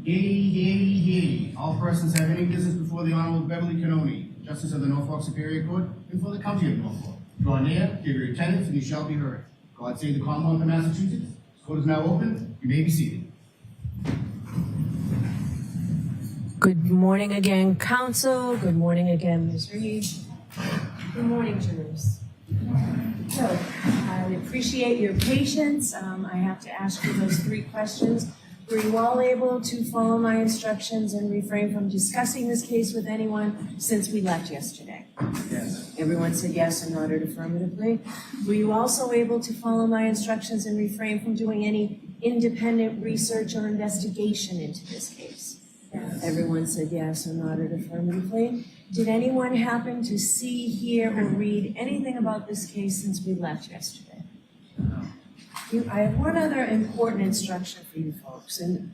Yea. All persons have any business before the Honorable Beverly Cannoni, Justice of the Norfolk Superior Court, and for the County of Norfolk. Draw near, give your attendance, and you shall be heard. God save the Commonwealth of Massachusetts. This court is now open. You may be seated. Good morning again, Council. Good morning again, Ms. Reed. Good morning, jurors. So, I appreciate your patience. I have to ask you those 3 questions. Were you all able to follow my instructions and refrain from discussing this case with anyone since we left yesterday? Yes. Everyone said yes and nodded affirmatively. Were you also able to follow my instructions and refrain from doing any independent research or investigation into this case? Yes. Everyone said yes and nodded affirmatively. Did anyone happen to see, hear, or read anything about this case since we left yesterday? No. I have one other important instruction for you folks, and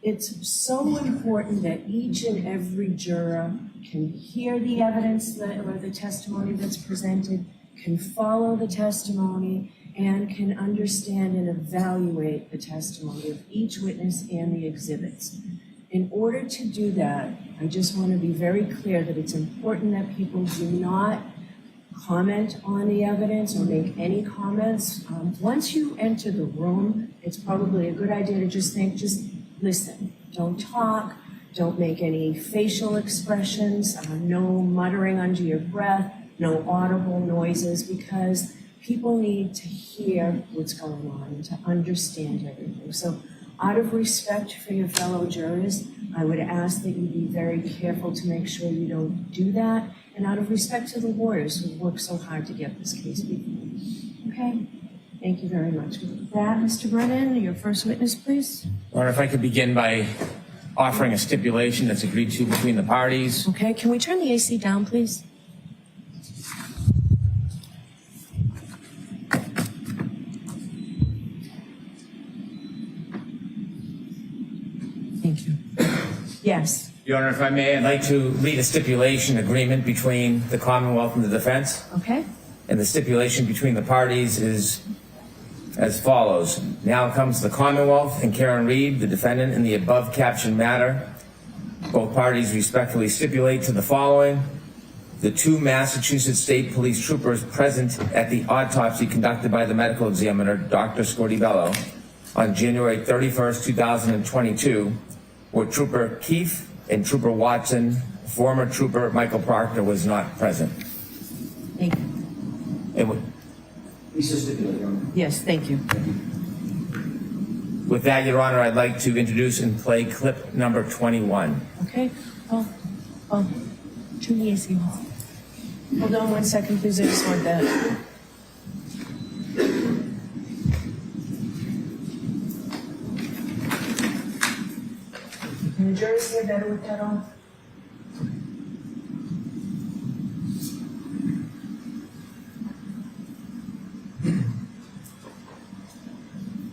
it's so important that each and every juror can hear the evidence or the testimony that's presented, can follow the testimony, and can understand and evaluate the testimony of each witness and the exhibits. In order to do that, I just want to be very clear that it's important that people do not comment on the evidence or make any comments. Once you enter the room, it's probably a good idea to just listen. Don't talk, don't make any facial expressions, no muttering under your breath, no audible noises, because people need to hear what's going on and to understand everything. So out of respect for your fellow jurors, I would ask that you be very careful to make sure you don't do that, and out of respect to the lawyers who worked so hard to get this case before you. Okay? Thank you very much. With that, Mr. Brennan, your first witness, please. Or if I could begin by offering a stipulation that's agreed to between the parties. Okay, can we turn the AC down, please? Thank you. Yes. Your Honor, if I may, I'd like to read a stipulation agreement between the Commonwealth and the defense. Okay. And the stipulation between the parties is as follows. Now comes the Commonwealth and Karen Reed, the defendant, in the above captioned matter. Both parties respectfully stipulate to the following. The 2 Massachusetts State Police troopers present at the autopsy conducted by the medical examiner, Dr. Scortibello, on January 31st, 2022, were Trooper Keefe and Trooper Watson. Former Trooper Michael Proctor was not present. Thank you. Yes, thank you. With that, Your Honor, I'd like to introduce and play clip number 21. Okay. Oh, turn the AC off. Hold on 1 second, please. I just want that. Can the jurors hear better with that on?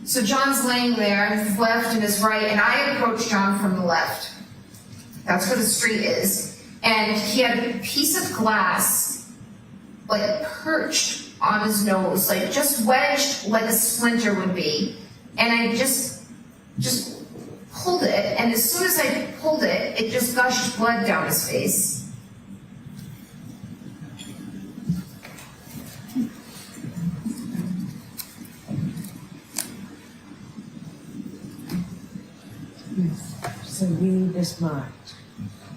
So John's laying there, his left and his right, and I approached John from the left. That's where the street is. And he had a piece of glass, like perched on his nose, like just wedged like a splinter would be. And I just pulled it, and as soon as I pulled it, it just gushed blood down his face. So we need this marked.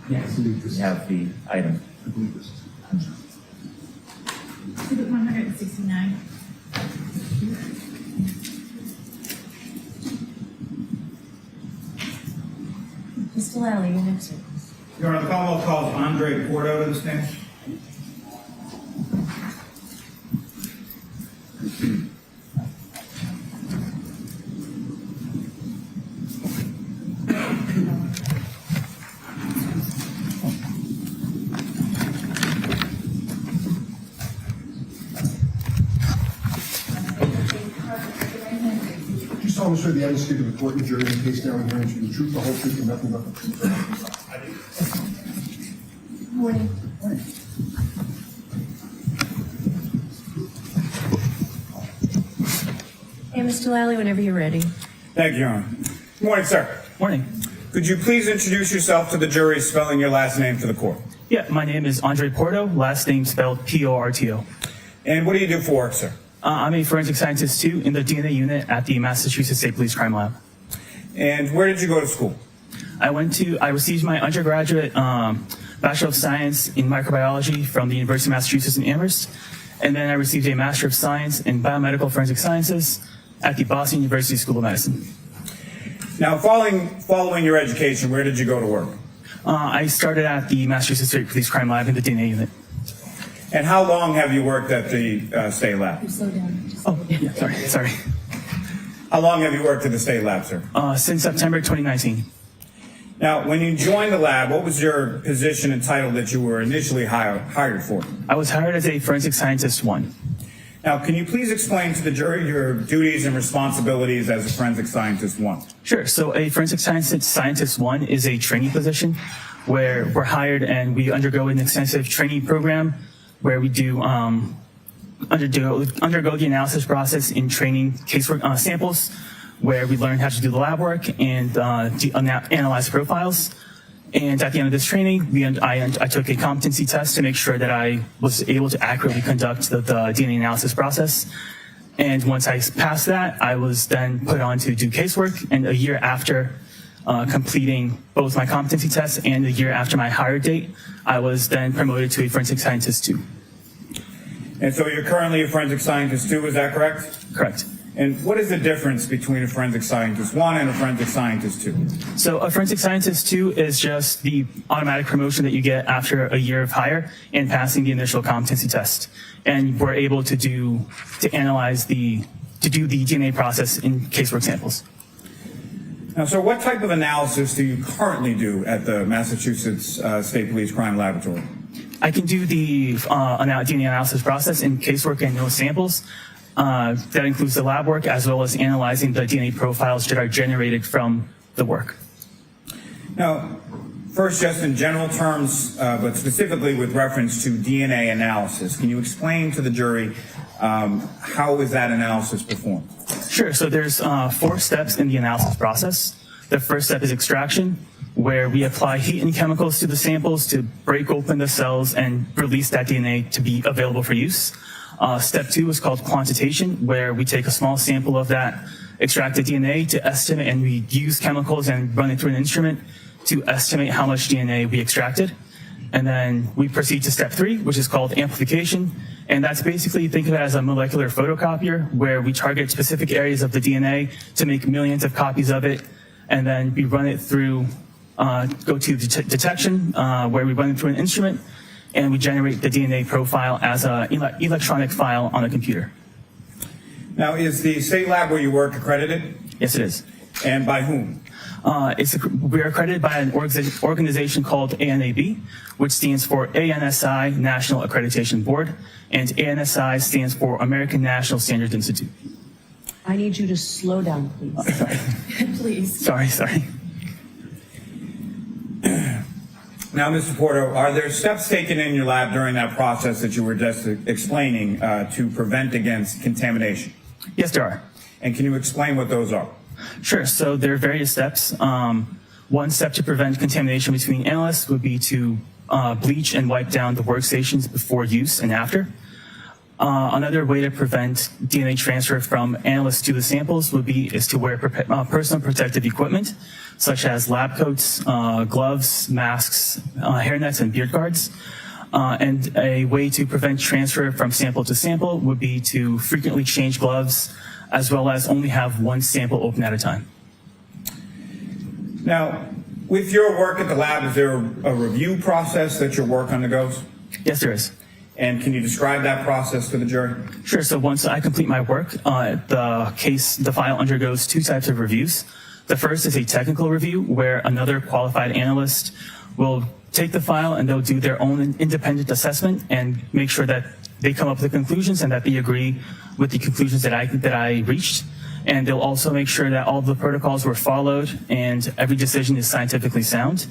Yes, we have the item. Exhibit 169. Mr. Lally, you're next. Your Honor, the Commonwealth calls Andre Porto to the stand. You solemnly swear the evidence given to the court and jury in the case now and hearing to be the truth, the whole truth, and nothing but the truth. Morning. Hey, Mr. Lally, whenever you're ready. Thank you, Your Honor. Good morning, sir. Morning. Could you please introduce yourself to the jury, spelling your last name for the court? Yeah, my name is Andre Porto, last name spelled Porto. And what do you do for work, sir? I'm a forensic scientist too in the DNA unit at the Massachusetts State Police Crime Lab. And where did you go to school? I received my undergraduate Bachelor of Science in Microbiology from the University of Massachusetts in Amherst, and then I received a Master of Science in Biomedical Forensic Sciences at the Boston University School of Medicine. Now, following your education, where did you go to work? I started at the Massachusetts State Police Crime Lab in the DNA unit. And how long have you worked at the state lab? Slow down. Oh, yeah, sorry. How long have you worked at the state lab, sir? Since September 2019. Now, when you joined the lab, what was your position and title that you were initially hired for? I was hired as a Forensic Scientist 1. Now, can you please explain to the jury your duties and responsibilities as a forensic scientist 1? Sure. So a Forensic Scientist 1 is a training position where we're hired and we undergo an extensive training program where we do undergo the analysis process in training casework samples, where we learn how to do the lab work and analyze profiles. And at the end of this training, I took a competency test to make sure that I was able to accurately conduct the DNA analysis process. And once I passed that, I was then put on to do casework. And a year after completing both my competency tests and a year after my hire date, I was then promoted to a Forensic Scientist 2. And so you're currently a forensic scientist 2, is that correct? Correct. And what is the difference between a forensic scientist 1 and a forensic scientist 2? So a Forensic Scientist 2 is just the automatic promotion that you get after a year of hire and passing the initial competency test. And we're able to do the DNA process in casework samples. Now, so what type of analysis do you currently do at the Massachusetts State Police Crime Laboratory? I can do the DNA analysis process in casework and no samples. That includes the lab work as well as analyzing the DNA profiles that are generated from the work. Now, first, just in general terms, but specifically with reference to DNA analysis, can you explain to the jury how is that analysis performed? Sure. So there's 4 steps in the analysis process. The first step is extraction, where we apply heat and chemicals to the samples to break open the cells and release that DNA to be available for use. Step 2 is called quantitation, where we take a small sample of that extracted DNA to estimate, and we use chemicals and run it through an instrument to estimate how much DNA we extracted. And then we proceed to step 3, which is called amplification. And that's basically, think of it as a molecular photocopier, where we target specific areas of the DNA to make millions of copies of it. And then we run it through, go to detection, where we run it through an instrument, and we generate the DNA profile as an electronic file on a computer. Now, is the state lab where you work accredited? Yes, it is. And by whom? We're accredited by an organization called ANAB, which stands for ANSI National Accreditation Board, and ANSI stands for American National Standards Institute. I need you to slow down, please. Please. Sorry. Now, Mr. Porto, are there steps taken in your lab during that process that you were just explaining to prevent against contamination? Yes, there are. And can you explain what those are? Sure. So there are various steps. One step to prevent contamination between analysts would be to bleach and wipe down the workstations before use and after. Another way to prevent DNA transfer from analysts to the samples is to wear personal protective equipment, such as lab coats, gloves, masks, hairnets, and beard guards. And a way to prevent transfer from sample to sample would be to frequently change gloves, as well as only have one sample open at a time. Now, with your work at the lab, is there a review process that your work undergoes? Yes, there is. And can you describe that process to the jury? Sure. So once I complete my work, the file undergoes 2 types of reviews. The first is a technical review, where another qualified analyst will take the file and they'll do their own independent assessment and make sure that they come up with the conclusions and that they agree with the conclusions that I reached. And they'll also make sure that all the protocols were followed and every decision is scientifically sound.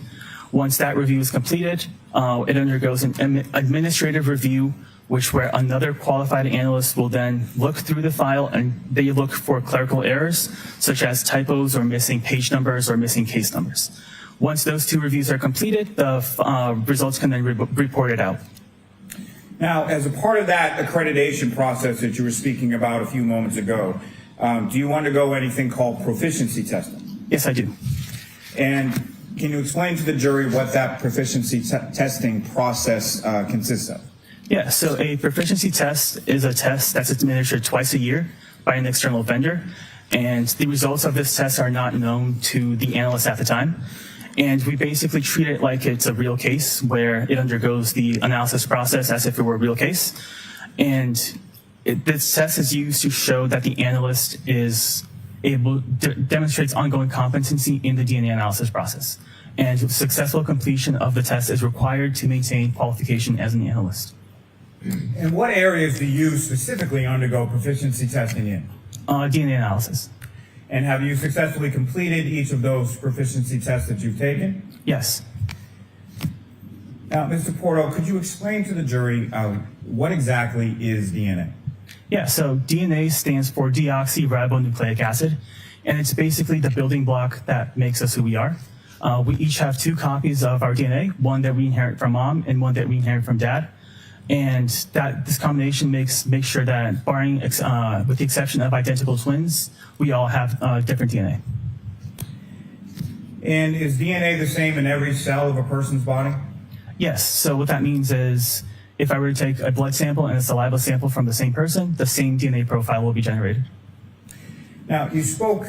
Once that review is completed, it undergoes an administrative review, where another qualified analyst will then look through the file and they look for clerical errors, such as typos or missing page numbers or missing case numbers. Once those two reviews are completed, the results can then be reported out. Now, as a part of that accreditation process that you were speaking about a few moments ago, do you undergo anything called proficiency testing? Yes, I do. And can you explain to the jury what that proficiency testing process consists of? Yeah, so a proficiency test is a test that's administered twice a year by an external vendor, and the results of this test are not known to the analyst at the time. And we basically treat it like it's a real case where it undergoes the analysis process as if it were a real case. And this test is used to show that the analyst is demonstrates ongoing competency in the DNA analysis process. And successful completion of the test is required to maintain qualification as an analyst. And what areas do you specifically undergo proficiency testing in? DNA analysis. And have you successfully completed each of those proficiency tests that you've taken? Yes. Now, Mr. Porto, could you explain to the jury what exactly is DNA? Yeah, so DNA stands for deoxyribonucleic acid, and it's basically the building block that makes us who we are. We each have two copies of our DNA, one that we inherit from mom and one that we inherit from dad. And this combination makes sure that, barring with the exception of identical twins, we all have different DNA. And is DNA the same in every cell of a person's body? Yes. So what that means is, if I were to take a blood sample and a saliva sample from the same person, the same DNA profile will be generated. Now, you spoke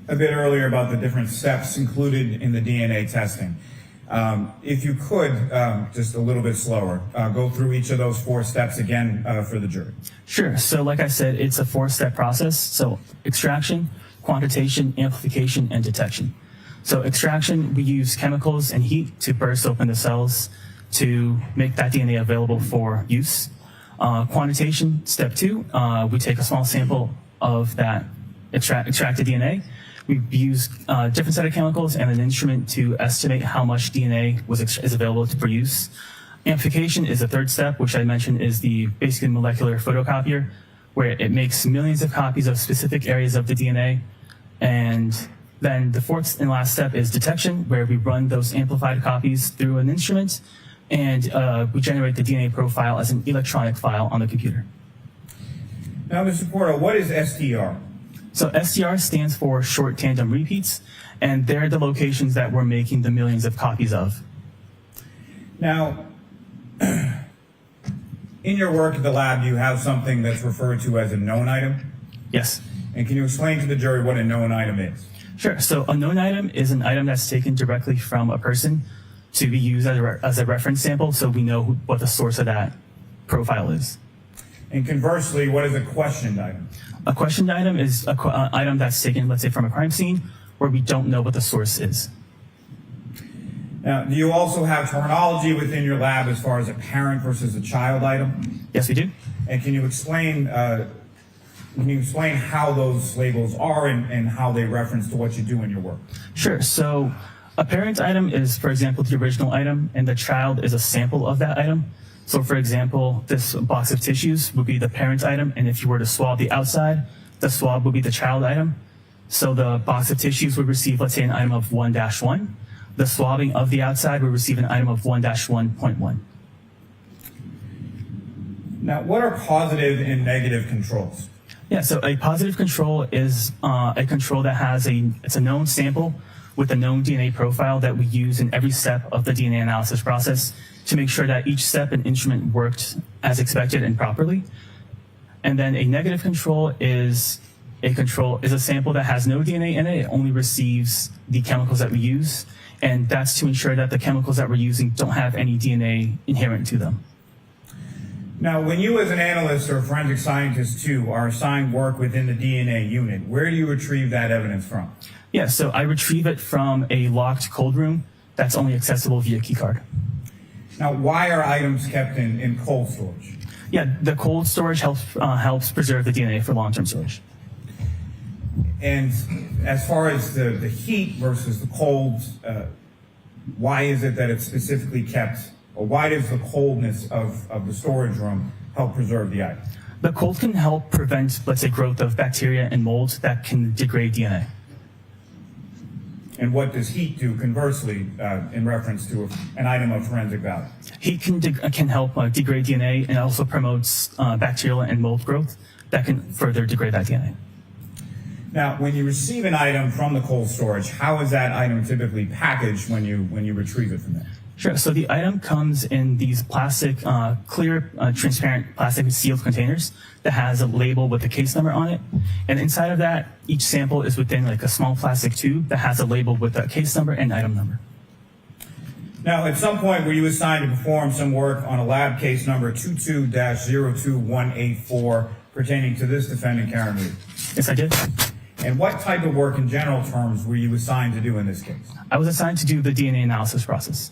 a bit earlier about the different steps included in the DNA testing. If you could, just a little bit slower, go through each of those 4 steps again for the jury. Sure. So like I said, it's a 4-step process. So extraction, quantitation, amplification, and detection. So extraction, we use chemicals and heat to burst open the cells to make that DNA available for use. Quantitation, step 2, we take a small sample of that extracted DNA. We use a different set of chemicals and an instrument to estimate how much DNA is available for use. Amplification is the 3rd step, which I mentioned is the basically molecular photocopier, where it makes millions of copies of specific areas of the DNA. And then the 4th and last step is detection, where we run those amplified copies through an instrument, and we generate the DNA profile as an electronic file on the computer. Now, Mr. Porto, what is STR? So STR stands for short tandem repeats, and they're the locations that we're making the millions of copies of. Now, in your work at the lab, you have something that's referred to as a known item. Yes. And can you explain to the jury what a known item is? Sure. So a known item is an item that's taken directly from a person to be used as a reference sample, so we know what the source of that profile is. And conversely, what is a questioned item? A questioned item is an item that's taken, let's say, from a crime scene where we don't know what the source is. Now, do you also have terminology within your lab as far as a parent versus a child item? Yes, we do. And can you explain how those labels are and how they reference to what you do in your work? Sure. So a parent item is, for example, the original item, and the child is a sample of that item. So for example, this box of tissues would be the parent item, and if you were to swab the outside, the swab would be the child item. So the box of tissues would receive, let's say, an item of 1-1. The swabbing of the outside would receive an item of 1-1.1. Now, what are positive and negative controls? Yeah, so a positive control is a control that has it's a known sample with a known DNA profile that we use in every step of the DNA analysis process to make sure that each step and instrument worked as expected and properly. And then a negative control is a sample that has no DNA in it. It only receives the chemicals that we use. And that's to ensure that the chemicals that we're using don't have any DNA inherent to them. Now, when you as an analyst or a forensic scientist too are assigned work within the DNA unit, where do you retrieve that evidence from? Yeah, so I retrieve it from a locked cold room that's only accessible via keycard. Now, why are items kept in cold storage? Yeah, the cold storage helps preserve the DNA for long-term storage. And as far as the heat versus the cold why is it that it's specifically kept, or why does the coldness of the storage room help preserve the item? The cold can help prevent, let's say, growth of bacteria and mold that can degrade DNA. And what does heat do conversely in reference to an item of forensic value? Heat can help degrade DNA and also promotes bacterial and mold growth that can further degrade that DNA. Now, when you receive an item from the cold storage, how is that item typically packaged when you retrieve it from there? Sure. So the item comes in these plastic, clear, transparent plastic sealed containers that has a label with the case number on it. And inside of that, each sample is within like a small plastic tube that has a label with a case number and item number. Now, at some point, were you assigned to perform some work on a lab case number 22-02184 pertaining to this defendant, Karen Reed? Yes, I did. And what type of work in general terms were you assigned to do in this case? I was assigned to do the DNA analysis process.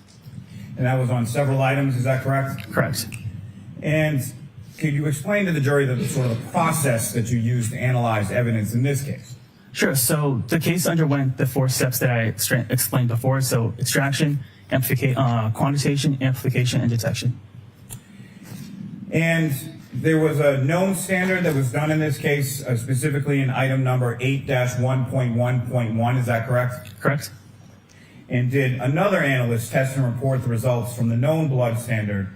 And that was on several items, is that correct? Correct. And could you explain to the jury the sort of process that you used to analyze evidence in this case? Sure. So the case underwent the 4 steps that I explained before. So extraction, quantitation, amplification, and detection. And there was a known standard that was done in this case, specifically in item number 8-1.1.1, is that correct? Correct. And did another analyst test and report the results from the known blood standard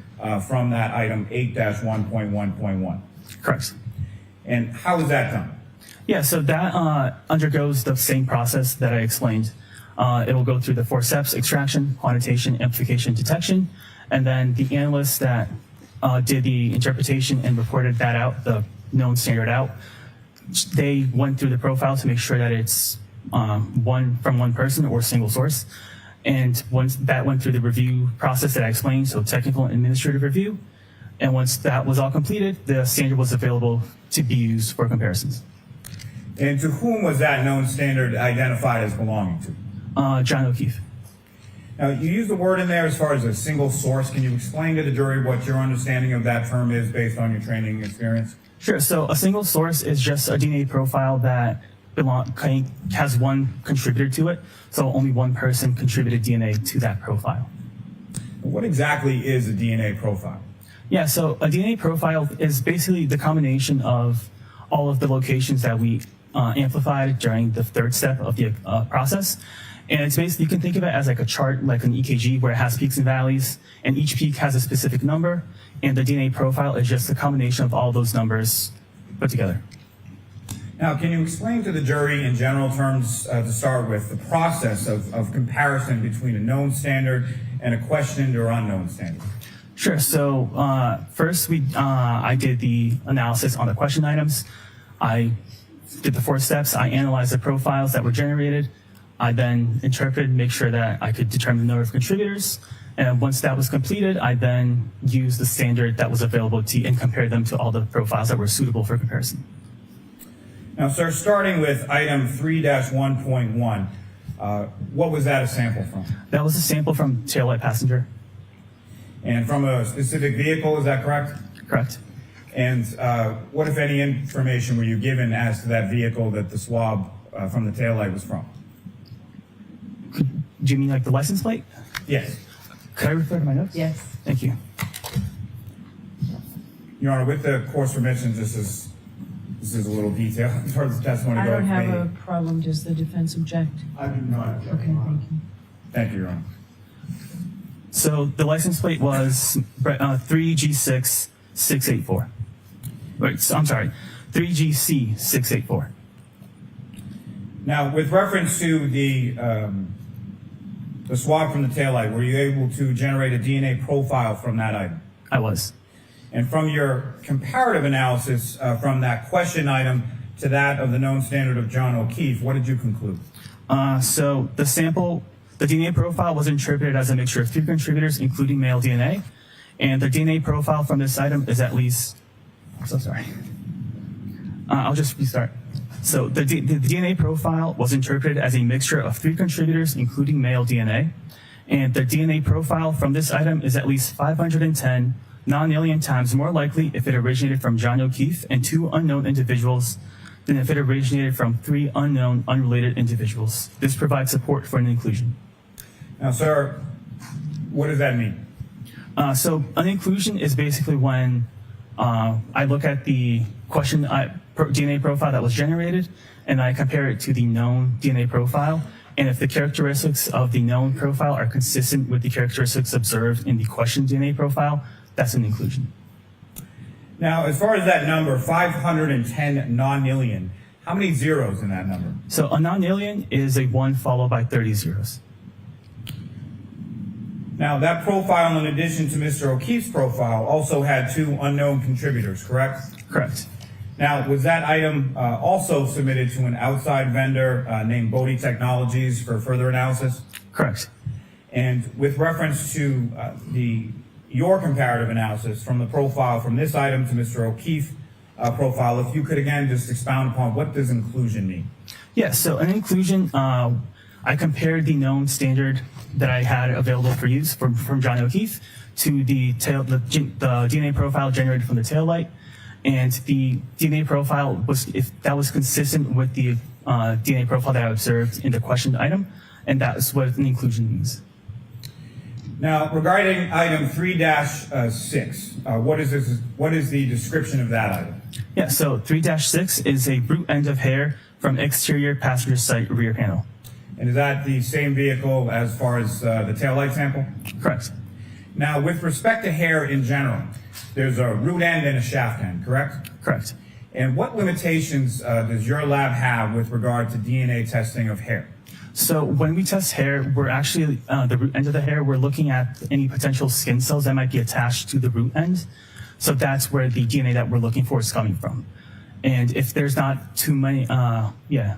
from that item 8-1.1.1? Correct. And how is that done? Yeah, so that undergoes the same process that I explained. It will go through the 4 steps: extraction, quantitation, amplification, detection, and then the analyst that did the interpretation and reported that out, the known standard out, they went through the profile to make sure that it's one person or single source. And once that went through the review process that I explained, so technical and administrative review, and once that was all completed, the standard was available to be used for comparisons. And to whom was that known standard identified as belonging to? John O'Keefe. Now, you use the word in there as far as a single source. Can you explain to the jury what your understanding of that term is based on your training and experience? Sure. So a single source is just a DNA profile that has one contributor to it. So only one person contributed DNA to that profile. What exactly is a DNA profile? Yeah, so a DNA profile is basically the combination of all of the locations that we amplified during the 3rd step of the process. And it's basically, you can think of it as like a chart, like an EKG, where it has peaks and valleys, and each peak has a specific number, and the DNA profile is just a combination of all those numbers put together. Now, can you explain to the jury in general terms, to start with, the process of comparison between a known standard and a questioned or unknown standard? Sure. So first, I did the analysis on the question items. I did the 4 steps. I analyzed the profiles that were generated. I then interpreted, make sure that I could determine the number of contributors. And once that was completed, I then used the standard that was available and compared them to all the profiles that were suitable for comparison. Now, sir, starting with item 3-1.1, what was that a sample from? That was a sample from taillight passenger. And from a specific vehicle, is that correct? Correct. And what, if any, information were you given as to that vehicle that the swab from the taillight was from? Do you mean like the license plate? Yes. Could I refer to my notes? Yes. Thank you. Your Honor, with the court's permission, this is a little detail as far as the testimony goes. I don't have a problem. Does the defense object? I do not. Okay, thank you. Thank you, Your Honor. So the license plate was 3G6684. Wait, so, I'm sorry, 3GC684. Now, with reference to the swab from the taillight, were you able to generate a DNA profile from that item? I was. And from your comparative analysis from that question item to that of the known standard of John O'Keefe, what did you conclude? So the DNA profile was interpreted as a mixture of 3 contributors, including male DNA. And the DNA profile from this item is at least, I'm so sorry. I'll just restart. So the DNA profile was interpreted as a mixture of 3 contributors, including male DNA. And the DNA profile from this item is at least 510 non-alien times more likely if it originated from John O'Keefe and 2 unknown individuals than if it originated from 3 unknown, unrelated individuals. This provides support for an inclusion. Now, sir, what does that mean? So an inclusion is basically when I look at the DNA profile that was generated and I compare it to the known DNA profile. And if the characteristics of the known profile are consistent with the characteristics observed in the question DNA profile, that's an inclusion. Now, as far as that number, 510 nonillion, how many zeros in that number? So a nonillion is a 1 followed by 30 zeros. Now, that profile, in addition to Mr. O'Keefe's profile, also had 2 unknown contributors, correct? Correct. Now, was that item also submitted to an outside vendor named Bodhi Technologies for further analysis? Correct. And with reference to your comparative analysis from the profile from this item to Mr. O'Keefe's profile, if you could again just expound upon what does inclusion mean? Yeah, so an inclusion, I compared the known standard that I had available for use from John O'Keefe to the DNA profile generated from the tail light. And the DNA profile if that was consistent with the DNA profile that I observed in the questioned item, and that's what an inclusion means. Now, regarding item 3-6, what is the description of that item? Yeah, so 3-6 is a root end of hair from exterior passenger side rear panel. And is that the same vehicle as far as the taillight sample? Correct. Now, with respect to hair in general, there's a root end and a shaft end, correct? Correct. And what limitations does your lab have with regard to DNA testing of hair? So when we test hair, we're actually, the root end of the hair, we're looking at any potential skin cells that might be attached to the root end. So that's where the DNA that we're looking for is coming from. And if there's not too many, yeah.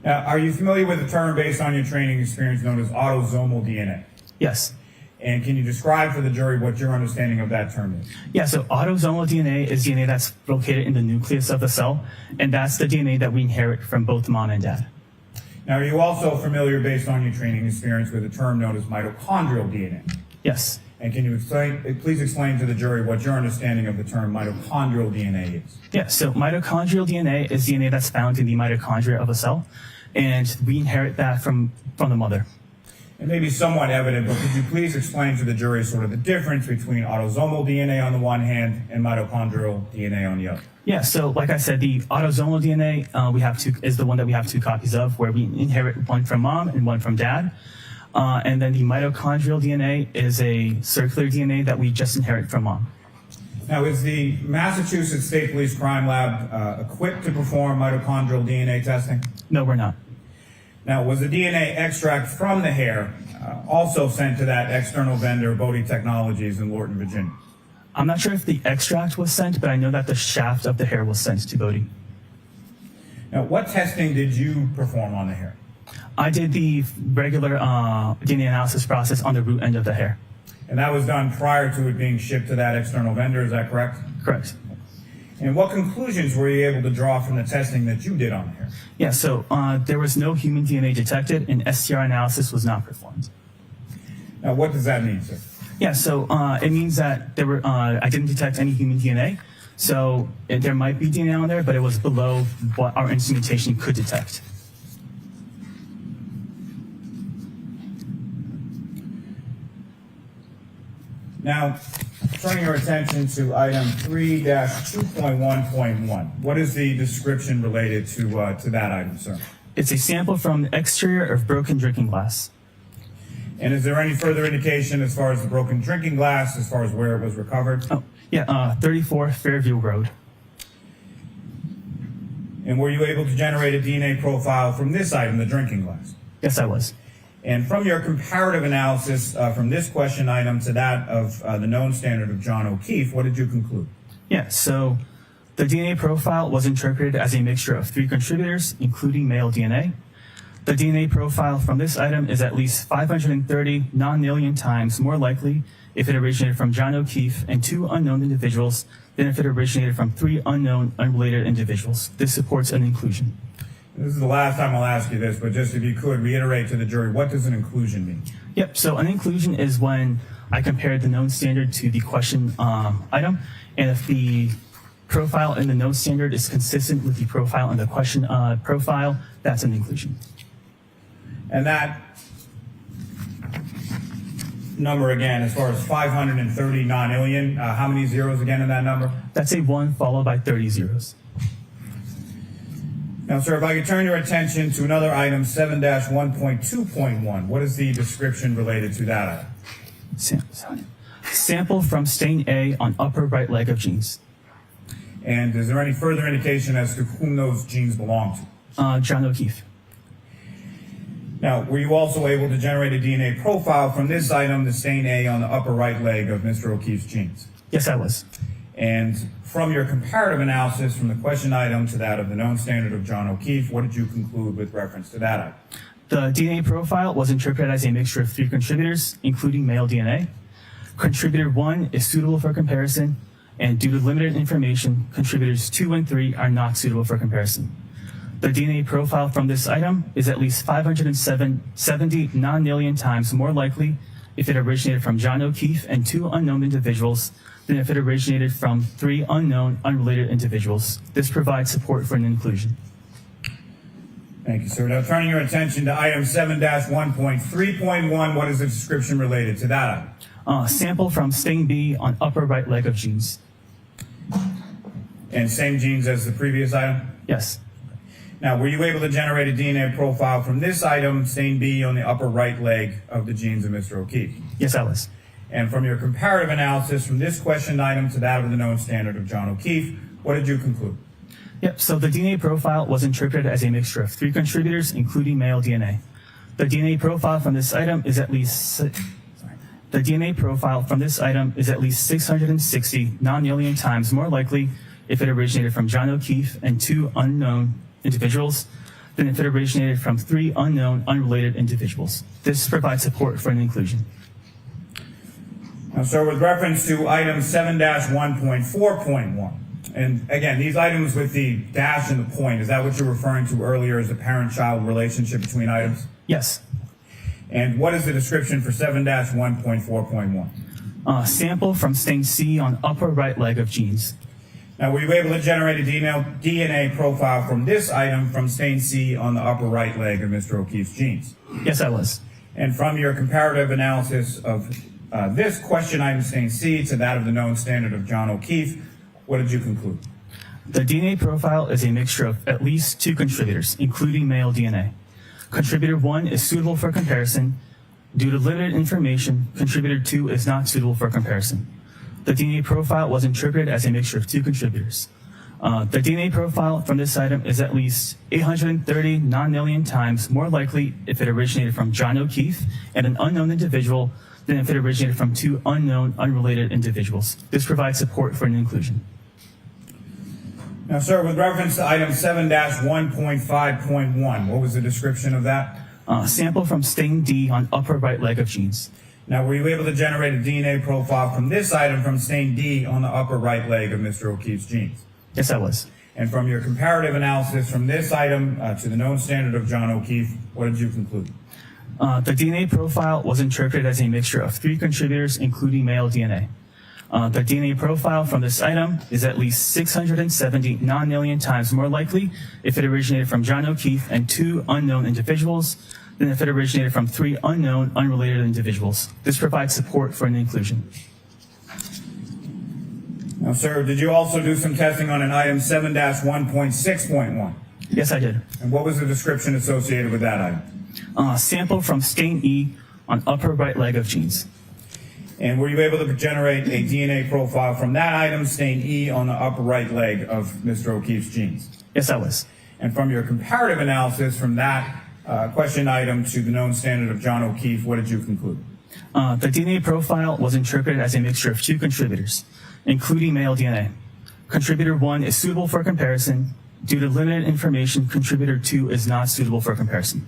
Now, are you familiar with the term based on your training experience known as autosomal DNA? Yes. And can you describe for the jury what your understanding of that term is? Yeah, so autosomal DNA is DNA that's located in the nucleus of the cell, and that's the DNA that we inherit from both mom and dad. Now, are you also familiar, based on your training experience, with a term known as mitochondrial DNA? Yes. And can you please explain to the jury what your understanding of the term mitochondrial DNA is? Yeah, so mitochondrial DNA is DNA that's found in the mitochondria of a cell, and we inherit that from the mother. It may be somewhat evident, but could you please explain to the jury sort of the difference between autosomal DNA on the one hand and mitochondrial DNA on the other? Yeah, so like I said, the autosomal DNA is the one that we have 2 copies of, where we inherit one from mom and one from dad. And then the mitochondrial DNA is a circular DNA that we just inherit from mom. Now, is the Massachusetts State Police Crime Lab equipped to perform mitochondrial DNA testing? No, we're not. Now, was the DNA extract from the hair also sent to that external vendor, Bodhi Technologies in Lorton, Virginia? I'm not sure if the extract was sent, but I know that the shaft of the hair was sent to Bodhi. Now, what testing did you perform on the hair? I did the regular DNA analysis process on the root end of the hair. And that was done prior to it being shipped to that external vendor, is that correct? Correct. And what conclusions were you able to draw from the testing that you did on the hair? Yeah, so there was no human DNA detected, and STR analysis was not performed. Now, what does that mean, sir? Yeah, so it means that I didn't detect any human DNA. So there might be DNA on there, but it was below what our instrumentation could detect. Now, turning your attention to item 3-2.1.1, what is the description related to that item, sir? It's a sample from the exterior of broken drinking glass. And is there any further indication as far as the broken drinking glass, as far as where it was recovered? Oh, yeah, 34 Fairview Road. And were you able to generate a DNA profile from this item, the drinking glass? Yes, I was. And from your comparative analysis from this question item to that of the known standard of John O'Keefe, what did you conclude? Yeah, so the DNA profile was interpreted as a mixture of 3 contributors, including male DNA. The DNA profile from this item is at least 530 non-alien times more likely if it originated from John O'Keefe and 2 unknown individuals than if it originated from 3 unknown, unrelated individuals. This supports an inclusion. This is the last time I'll ask you this, but just if you could reiterate to the jury, what does an inclusion mean? Yep, so an inclusion is when I compared the known standard to the question item, and if the profile in the known standard is consistent with the profile in the question profile, that's an inclusion. And that number again, as far as 530 non-alien, how many zeros again in that number? That's a 1 followed by 30 zeros. Now, sir, if I could turn your attention to another item, 7-1.2.1. What is the description related to that item? Sample from stain A on upper right leg of jeans. And is there any further indication as to whom those jeans belong to? John O'Keefe. Now, were you also able to generate a DNA profile from this item, the stain A on the upper right leg of Mr. O'Keefe's jeans? Yes, I was. And from your comparative analysis from the question item to that of the known standard of John O'Keefe, what did you conclude with reference to that item? The DNA profile was interpreted as a mixture of 3 contributors, including male DNA. Contributor 1 is suitable for comparison, and due to limited information, contributors 2 and 3 are not suitable for comparison. The DNA profile from this item is at least 570 non-alien times more likely if it originated from John O'Keefe and 2 unknown individuals than if it originated from 3 unknown, unrelated individuals. This provides support for an inclusion. Thank you, sir. Now, turning your attention to item 7-1.3.1, what is the description related to that item? Sample from stain B on upper right leg of jeans. And same genes as the previous item? Yes. Now, were you able to generate a DNA profile from this item, stain B on the upper right leg of the jeans of Mr. O'Keefe? Yes, I was. And from your comparative analysis from this question item to that of the known standard of John O'Keefe, what did you conclude? Yep, so the DNA profile was interpreted as a mixture of 3 contributors, including male DNA. The DNA profile from this item is at least 660 non-alien times more likely if it originated from John O'Keefe and 2 unknown individuals than if it originated from 3 unknown, unrelated individuals. This provides support for an inclusion. Now, sir, with reference to item 7-1.4.1, and again, these items with the dash and the point, is that what you're referring to earlier as the parent-child relationship between items? Yes. And what is the description for 7-1.4.1? Sample from stain C on upper right leg of jeans. Now, were you able to generate a DNA profile from this item from stain C on the upper right leg of Mr. O'Keefe's jeans? Yes, I was. And from your comparative analysis of this question item, stain C, to that of the known standard of John O'Keefe, what did you conclude? The DNA profile is a mixture of at least 2 contributors, including male DNA. Contributor 1 is suitable for comparison. Due to limited information, contributor 2 is not suitable for comparison. The DNA profile was interpreted as a mixture of 2 contributors. The DNA profile from this item is at least 830 non-alien times more likely if it originated from John O'Keefe and an unknown individual than if it originated from 2 unknown, unrelated individuals. This provides support for an inclusion. Now, sir, with reference to item 7-1.5.1, what was the description of that? Sample from stain D on upper right leg of jeans. Now, were you able to generate a DNA profile from this item from stain D on the upper right leg of Mr. O'Keefe's jeans? Yes, I was. And from your comparative analysis from this item to the known standard of John O'Keefe, what did you conclude? The DNA profile was interpreted as a mixture of 3 contributors, including male DNA. The DNA profile from this item is at least 670 non-alien times more likely if it originated from John O'Keefe and 2 unknown individuals than if it originated from 3 unknown, unrelated individuals. This provides support for an inclusion. Now, sir, did you also do some testing on an item 7-1.6.1? Yes, I did. And what was the description associated with that item? Sample from stain E on upper right leg of jeans. And were you able to generate a DNA profile from that item, stain E, on the upper right leg of Mr. O'Keefe's jeans? Yes, I was. And from your comparative analysis from that question item to the known standard of John O'Keefe, what did you conclude? The DNA profile was interpreted as a mixture of 2 contributors, including male DNA. Contributor 1 is suitable for comparison. Due to limited information, contributor 2 is not suitable for comparison.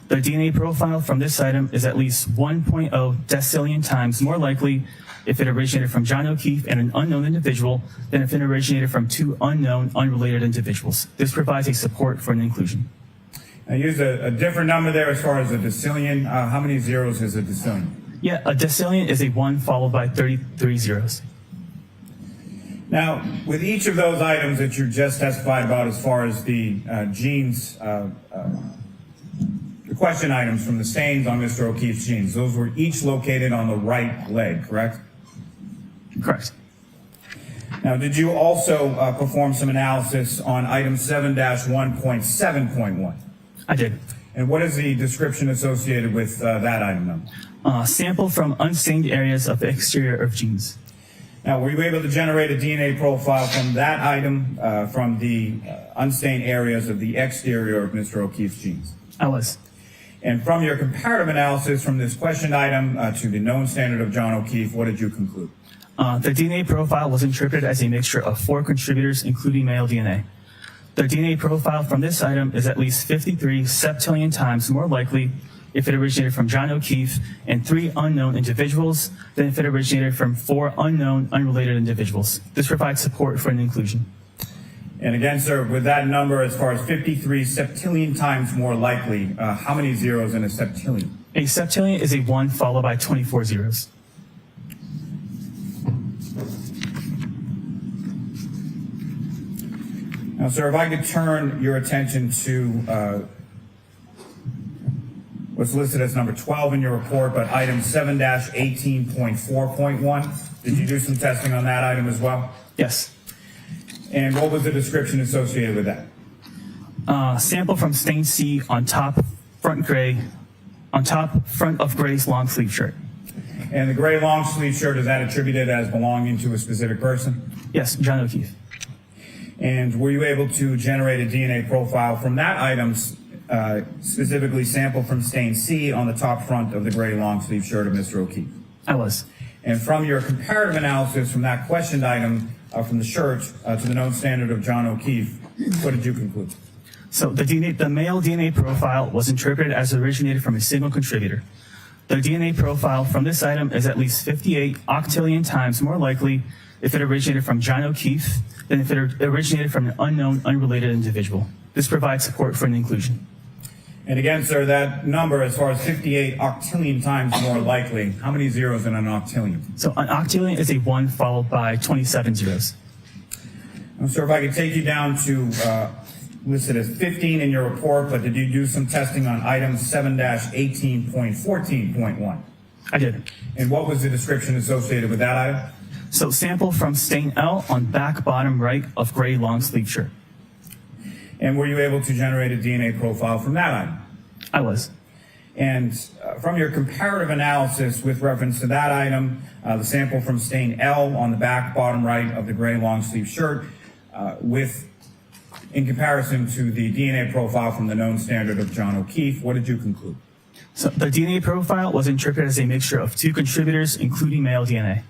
The DNA profile from this item is at least 1.0 decillion times more likely if it originated from John O'Keefe and an unknown individual than if it originated from 2 unknown, unrelated individuals. This provides a support for an inclusion. I used a different number there as far as a decillion. How many zeros is a decillion? Yeah, a decillion is a 1 followed by 33 zeros. Now, with each of those items that you just testified about as far as the genes, the question items from the stains on Mr. O'Keefe's jeans, those were each located on the right leg, correct? Correct. Now, did you also perform some analysis on item 7-1.7.1? I did. And what is the description associated with that item number? Sample from unstained areas of the exterior of jeans. Now, were you able to generate a DNA profile from that item, from the unstained areas of the exterior of Mr. O'Keefe's jeans? I was. And from your comparative analysis from this question item to the known standard of John O'Keefe, what did you conclude? The DNA profile was interpreted as a mixture of 4 contributors, including male DNA. The DNA profile from this item is at least 53 septillion times more likely if it originated from John O'Keefe and 3 unknown individuals than if it originated from 4 unknown, unrelated individuals. This provides support for an inclusion. And again, sir, with that number, as far as 53 septillion times more likely, how many zeros in a septillion? A septillion is a 1 followed by 24 zeros. Now, sir, if I could turn your attention to what's listed as number 12 in your report, but item 7-18.4.1. Did you do some testing on that item as well? Yes. And what was the description associated with that? Sample from stain C on top front of Gray's long sleeve shirt. And the gray long sleeve shirt, is that attributed as belonging to a specific person? Yes, John O'Keefe. And were you able to generate a DNA profile from that item, specifically sample from stain C on the top front of the gray long sleeve shirt of Mr. O'Keefe? I was. And from your comparative analysis from that questioned item from the shirt to the known standard of John O'Keefe, what did you conclude? So the male DNA profile was interpreted as originated from a single contributor. The DNA profile from this item is at least 58 octillion times more likely if it originated from John O'Keefe than if it originated from an unknown, unrelated individual. This provides support for an inclusion. And again, sir, that number, as far as 58 octillion times more likely, how many zeros in an octillion? So an octillion is a 1 followed by 27 zeros. Now, sir, if I could take you down to listed as 15 in your report, but did you do some testing on item 7-18.14.1? I did. And what was the description associated with that item? So sample from stain L on back bottom right of gray long sleeve shirt. And were you able to generate a DNA profile from that item? I was. And from your comparative analysis with reference to that item, the sample from stain L on the back bottom right of the gray long sleeve shirt, in comparison to the DNA profile from the known standard of John O'Keefe, what did you conclude? So the DNA profile was interpreted as a mixture of 2 contributors, including male DNA.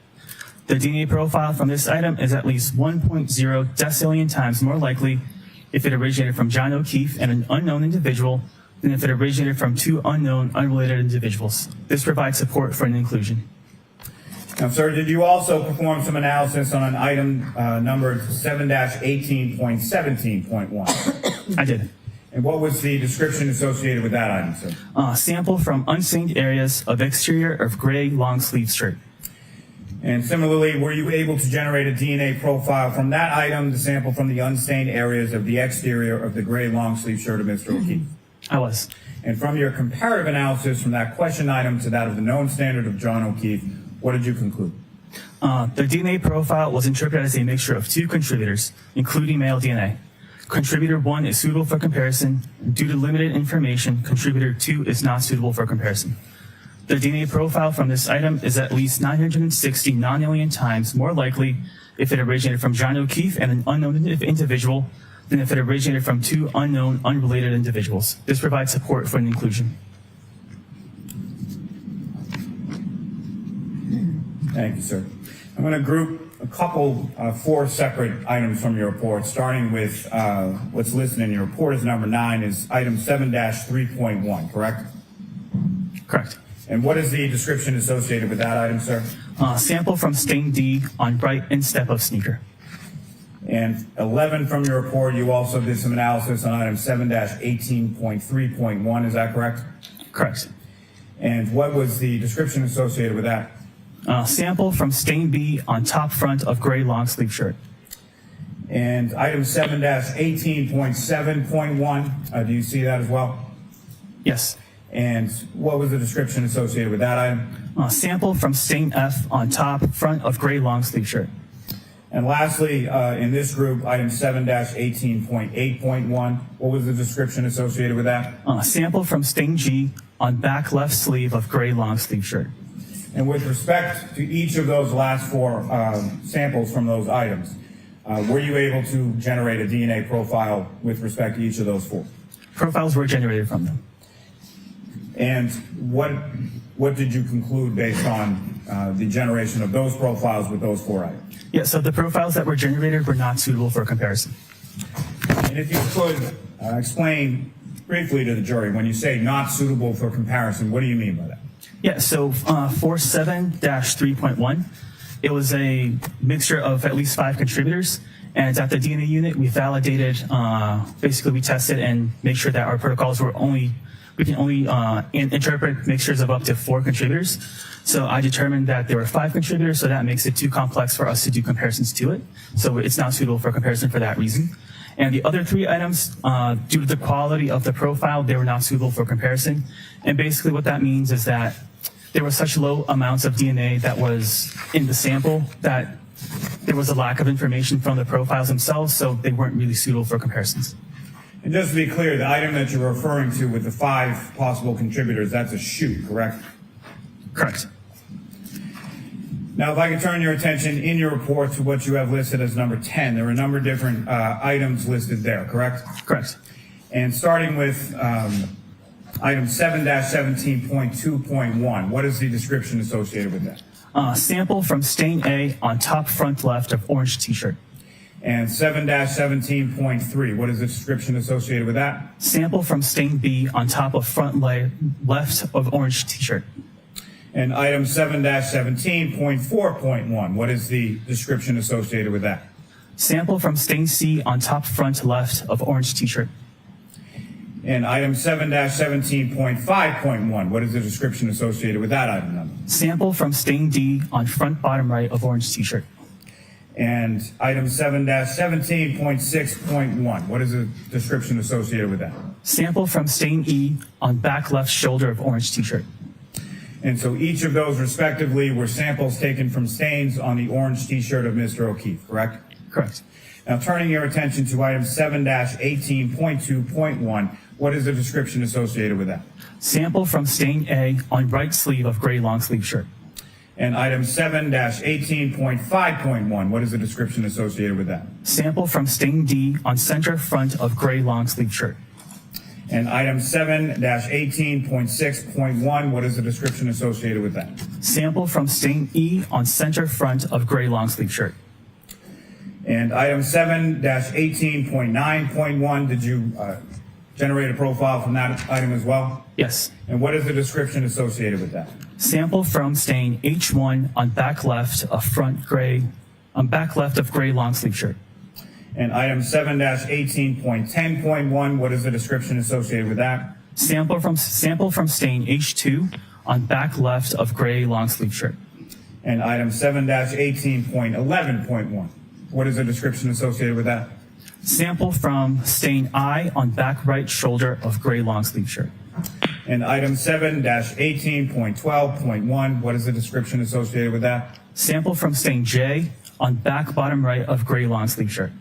The DNA profile from this item is at least 1.0 decillion times more likely if it originated from John O'Keefe and an unknown individual than if it originated from 2 unknown, unrelated individuals. This provides support for an inclusion. Now, sir, did you also perform some analysis on an item numbered 7-18.17.1? I did. And what was the description associated with that item, sir? Sample from unstained areas of exterior of gray long sleeve shirt. And similarly, were you able to generate a DNA profile from that item, the sample from the unstained areas of the exterior of the gray long sleeve shirt of Mr. O'Keefe? I was. And from your comparative analysis from that question item to that of the known standard of John O'Keefe, what did you conclude? The DNA profile was interpreted as a mixture of 2 contributors, including male DNA. Contributor 1 is suitable for comparison. Due to limited information, contributor 2 is not suitable for comparison. The DNA profile from this item is at least 960 nonillion times more likely if it originated from John O'Keefe and an unknown individual than if it originated from 2 unknown, unrelated individuals. This provides support for an inclusion. Thank you, sir. I'm going to group a couple, 4 separate items from your report, starting with what's listed in your report as number 9 is item 7-3.1, correct? Correct. And what is the description associated with that item, sir? Sample from stain D on bright instep of sneaker. And 11 from your report, you also did some analysis on item 7-18.3.1, is that correct? Correct. And what was the description associated with that? Sample from stain B on top front of gray long sleeve shirt. And item 7-18.7.1, do you see that as well? Yes. And what was the description associated with that item? Sample from stain F on top, front of gray long sleeve shirt. And lastly, in this group, item 7-18.8.1, what was the description associated with that? Sample from stain G on back left sleeve of gray long sleeve shirt. And with respect to each of those last four samples from those items, were you able to generate a DNA profile with respect to each of those four? Profiles were generated from them. And what did you conclude based on the generation of those profiles with those four items? Yeah, so the profiles that were generated were not suitable for comparison. And if you could explain briefly to the jury, when you say not suitable for comparison, what do you mean by that? Yeah, so for 7-3.1, it was a mixture of at least 5 contributors. And at the DNA unit, we validated, basically we tested and made sure that our protocols were we can only interpret mixtures of up to 4 contributors. So I determined that there were 5 contributors, so that makes it too complex for us to do comparisons to it. So it's not suitable for comparison for that reason. And the other 3 items, due to the quality of the profile, they were not suitable for comparison. And basically what that means is that there were such low amounts of DNA that was in the sample that there was a lack of information from the profiles themselves, so they weren't really suitable for comparisons. And just to be clear, the item that you're referring to with the 5 possible contributors, that's a shoot, correct? Correct. Now, if I could turn your attention in your report to what you have listed as number 10, there are a number of different items listed there, correct? Correct. And starting with item 7-17.2.1, what is the description associated with that? Sample from stain A on top front left of orange t-shirt. And 7-17.3, what is the description associated with that? Sample from stain B on top of front left of orange t-shirt. And item 7-17.4.1, what is the description associated with that? Sample from stain C on top front left of orange t-shirt. And item 7-17.5.1, what is the description associated with that item number? Sample from stain D on front bottom right of orange t-shirt. And item 7-17.6.1, what is the description associated with that? Sample from stain E on back left shoulder of orange t-shirt. And so each of those respectively were samples taken from stains on the orange t-shirt of Mr. O'Keefe, correct? Correct. Now turning your attention to item 7-18.2.1, what is the description associated with that? Sample from stain A on right sleeve of gray long sleeve shirt. And item 7-18.5.1, what is the description associated with that? Sample from stain D on center front of gray long sleeve shirt. And item 7-18.6.1, what is the description associated with that? Sample from stain E on center front of gray long sleeve shirt. And item 7-18.9.1, did you generate a profile from that item as well? Yes. And what is the description associated with that? Sample from stain H1 on back left of back left of gray long sleeve shirt. And item 7-18.10.1, what is the description associated with that? Sample from stain H2 on back left of gray long sleeve shirt. And item 7-18.11.1, what is the description associated with that? Sample from stain I on back right shoulder of gray long sleeve shirt. And item 7-18.12.1, what is the description associated with that? Sample from stain J on back bottom right of gray long sleeve shirt.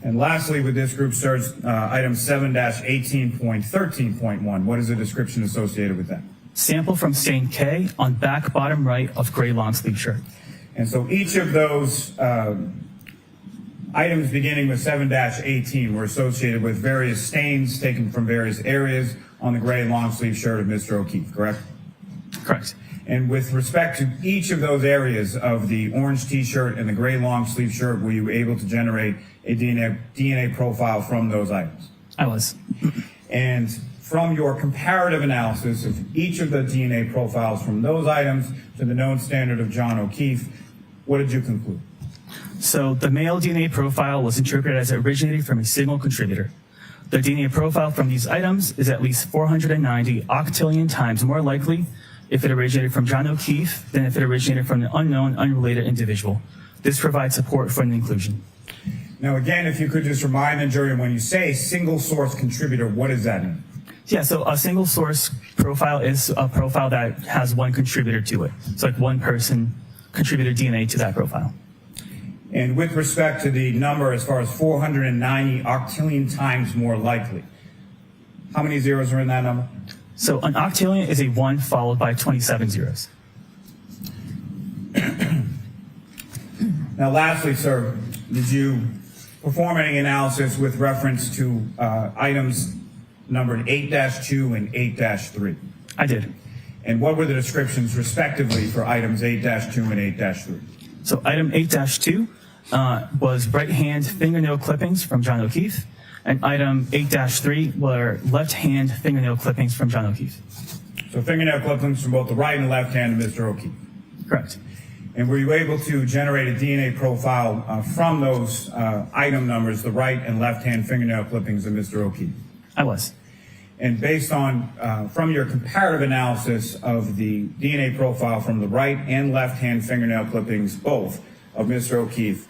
And lastly, with this group search, item 7-18.13.1, what is the description associated with that? Sample from stain K on back bottom right of gray long sleeve shirt. And so each of those items beginning with 7-18 were associated with various stains taken from various areas on the gray long sleeve shirt of Mr. O'Keefe, correct? Correct. And with respect to each of those areas of the orange t-shirt and the gray long sleeve shirt, were you able to generate a DNA profile from those items? I was. And from your comparative analysis of each of the DNA profiles from those items to the known standard of John O'Keefe, what did you conclude? So the male DNA profile was interpreted as originating from a single contributor. The DNA profile from these items is at least 490 octillion times more likely if it originated from John O'Keefe than if it originated from an unknown, unrelated individual. This provides support for an inclusion. Now, again, if you could just remind the jury, when you say single source contributor, what does that mean? Yeah, so a single source profile is a profile that has one contributor to it. So like one person contributed DNA to that profile. And with respect to the number as far as 490 octillion times more likely, how many zeros are in that number? So an octillion is a 1 followed by 27 zeros. Now, lastly, sir, did you perform any analysis with reference to items numbered 8-2 and 8-3? I did. And what were the descriptions respectively for items 8-2 and 8-3? So item 8-2 was right hand fingernail clippings from John O'Keefe, and item 8-3 were left hand fingernail clippings from John O'Keefe. So fingernail clippings from both the right and left hand of Mr. O'Keefe. Correct. And were you able to generate a DNA profile from those item numbers, the right and left hand fingernail clippings of Mr. O'Keefe? I was. And based on, from your comparative analysis of the DNA profile from the right and left hand fingernail clippings, both of Mr. O'Keefe,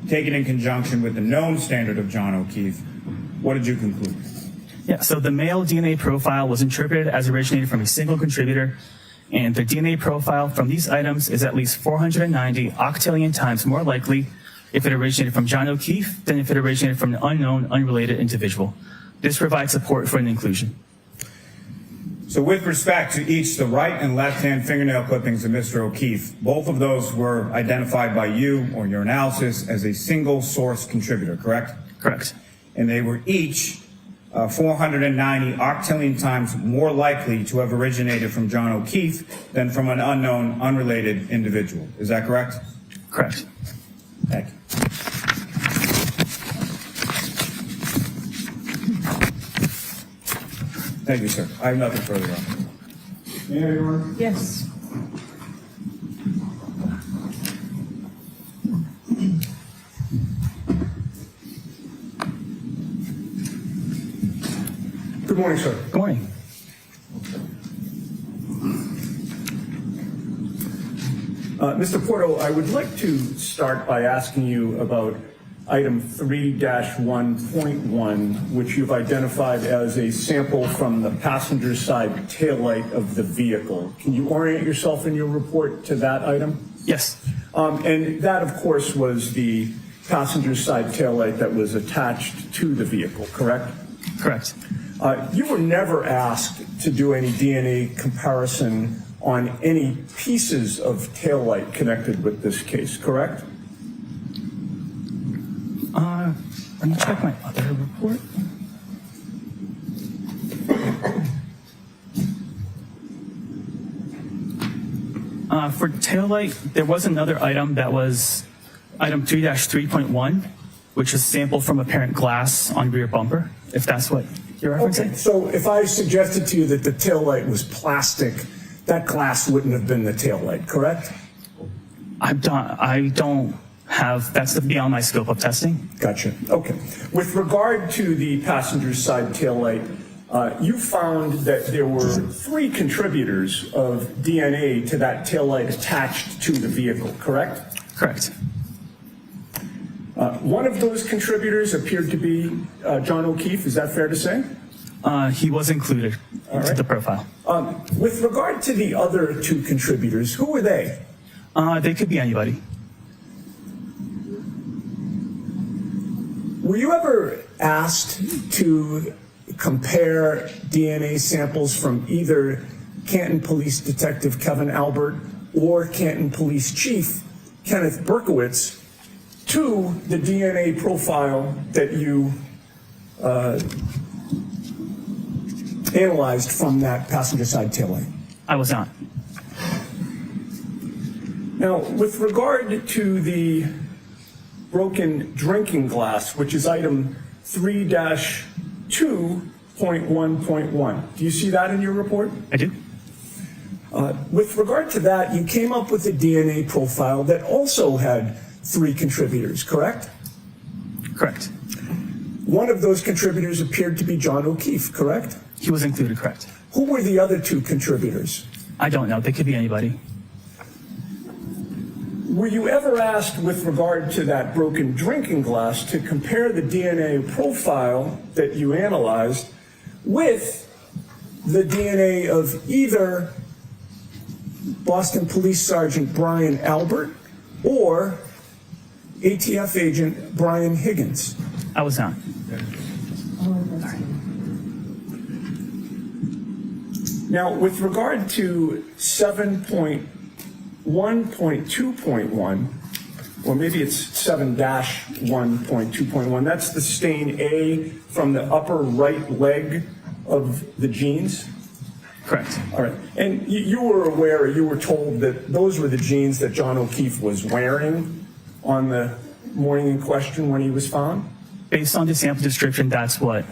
taken in conjunction with the known standard of John O'Keefe, what did you conclude? Yeah, so the male DNA profile was interpreted as originated from a single contributor, and the DNA profile from these items is at least 490 octillion times more likely if it originated from John O'Keefe than if it originated from an unknown, unrelated individual. This provides support for an inclusion. So with respect to each the right and left hand fingernail clippings of Mr. O'Keefe, both of those were identified by you or your analysis as a single source contributor, correct? Correct. And they were each 490 octillion times more likely to have originated from John O'Keefe than from an unknown, unrelated individual. Is that correct? Correct. Thank you. Thank you, sir. I have nothing further on. May I, Your Honor? Yes. Good morning, sir. Good morning. Mr. Porto, I would like to start by asking you about item 3-1.1, which you've identified as a sample from the passenger side taillight of the vehicle. Can you orient yourself in your report to that item? Yes. And that, of course, was the passenger side taillight that was attached to the vehicle, correct? Correct. You were never asked to do any DNA comparison on any pieces of taillight connected with this case, correct? Let me check my other report. For taillight, there was another item that was item 3-3.1, which is sampled from apparent glass on rear bumper, if that's what you're referencing. Okay, so if I suggested to you that the taillight was plastic, that glass wouldn't have been the taillight, correct? I don't have, that's beyond my scope of testing. Gotcha. Okay. With regard to the passenger side taillight, you found that there were 3 contributors of DNA to that taillight attached to the vehicle, correct? Correct. One of those contributors appeared to be John O'Keefe. Is that fair to say? He was included into the profile. With regard to the other 2 contributors, who were they? They could be anybody. Were you ever asked to compare DNA samples from either Canton Police Detective Kevin Albert or Canton Police Chief Kenneth Berkowitz to the DNA profile that you analyzed from that passenger side taillight? I was not. Now, with regard to the broken drinking glass, which is item 3-2.1.1, do you see that in your report? I do. With regard to that, you came up with a DNA profile that also had 3 contributors, correct? Correct. One of those contributors appeared to be John O'Keefe, correct? He was included, correct. Who were the other 2 contributors? I don't know. They could be anybody. Were you ever asked with regard to that broken drinking glass to compare the DNA profile that you analyzed with the DNA of either Boston Police Sergeant Brian Albert or ATF agent Brian Higgins? I was not. Now, with regard to 7.1.2.1, or maybe it's 7-1.2.1, that's the stain A from the upper right leg of the jeans? Correct. All right. And you were aware, you were told that those were the jeans that John O'Keefe was wearing on the morning in question when he was found? Based on the sample description, that's what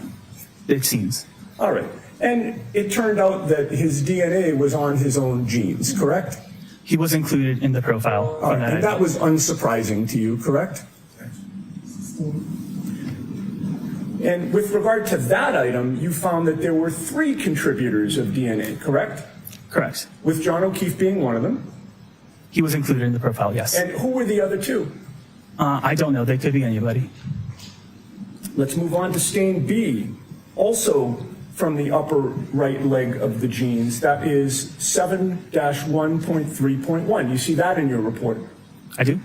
it seems. All right. And it turned out that his DNA was on his own jeans, correct? He was included in the profile. All right. And that was unsurprising to you, correct? And with regard to that item, you found that there were 3 contributors of DNA, correct? Correct. With John O'Keefe being one of them. He was included in the profile, yes. And who were the other 2? I don't know. They could be anybody. Let's move on to stain B, also from the upper right leg of the jeans. That is 7-1.3.1. You see that in your report? I do.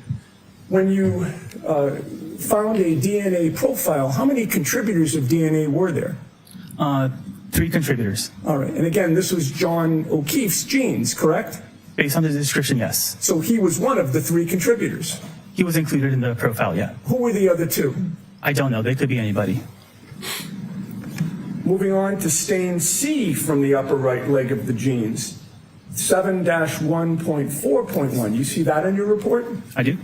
When you found a DNA profile, how many contributors of DNA were there? 3 contributors. All right. And again, this was John O'Keefe's genes, correct? Based on the description, yes. So he was one of the 3 contributors. He was included in the profile, yeah. Who were the other 2? I don't know. They could be anybody. Moving on to stain C from the upper right leg of the jeans. 7-1.4.1. You see that in your report? I do.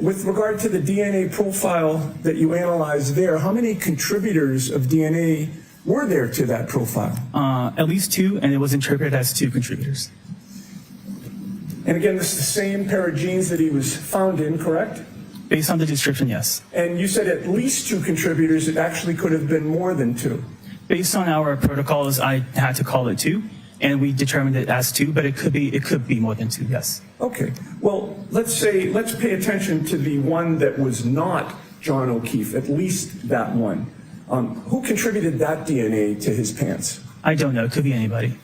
With regard to the DNA profile that you analyzed there, how many contributors of DNA were there to that profile? At least 2, and it was interpreted as 2 contributors. And again, this is the same pair of jeans that he was found in, correct? Based on the description, yes. And you said at least 2 contributors. It actually could have been more than 2. Based on our protocols, I had to call it 2, and we determined it as 2, but it could be more than 2, yes. Okay. Well, let's pay attention to the one that was not John O'Keefe, at least that one. Who contributed that DNA to his pants? I don't know. It could be anybody.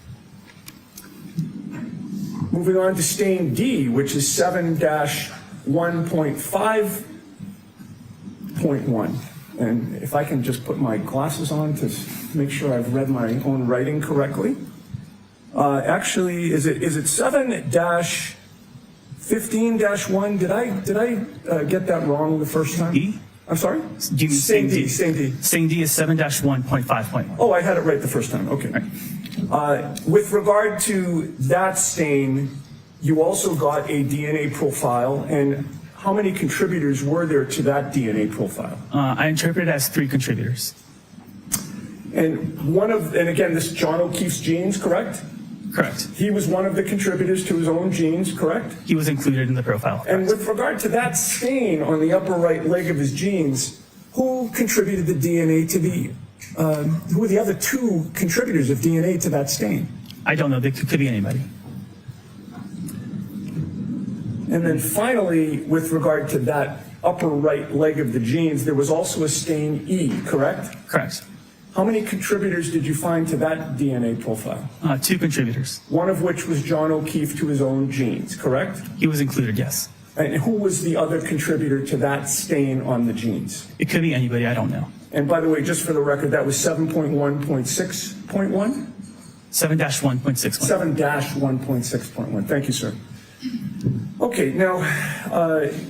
Moving on to stain D, which is 7-1.5.1. And if I can just put my glasses on to make sure I've read my own writing correctly. Actually, is it 7-15-1? Did I get that wrong the first time? D? I'm sorry? Do you mean stain D? Stain D. Stain D is 7-1.5.1. Oh, I had it right the first time. Okay. With regard to that stain, you also got a DNA profile, and how many contributors were there to that DNA profile? I interpret it as 3 contributors. And again, this is John O'Keefe's genes, correct? Correct. He was one of the contributors to his own genes, correct? He was included in the profile. And with regard to that stain on the upper right leg of his jeans, who contributed the DNA to who were the other 2 contributors of DNA to that stain? I don't know. They could be anybody. And then finally, with regard to that upper right leg of the jeans, there was also a stain E, correct? Correct. How many contributors did you find to that DNA profile? 2 contributors. One of which was John O'Keefe to his own genes, correct? He was included, yes. And who was the other contributor to that stain on the jeans? It could be anybody. I don't know. And by the way, just for the record, that was 7.1.6.1? 7-1.61. 7-1.6.1. Thank you, sir. Okay, now,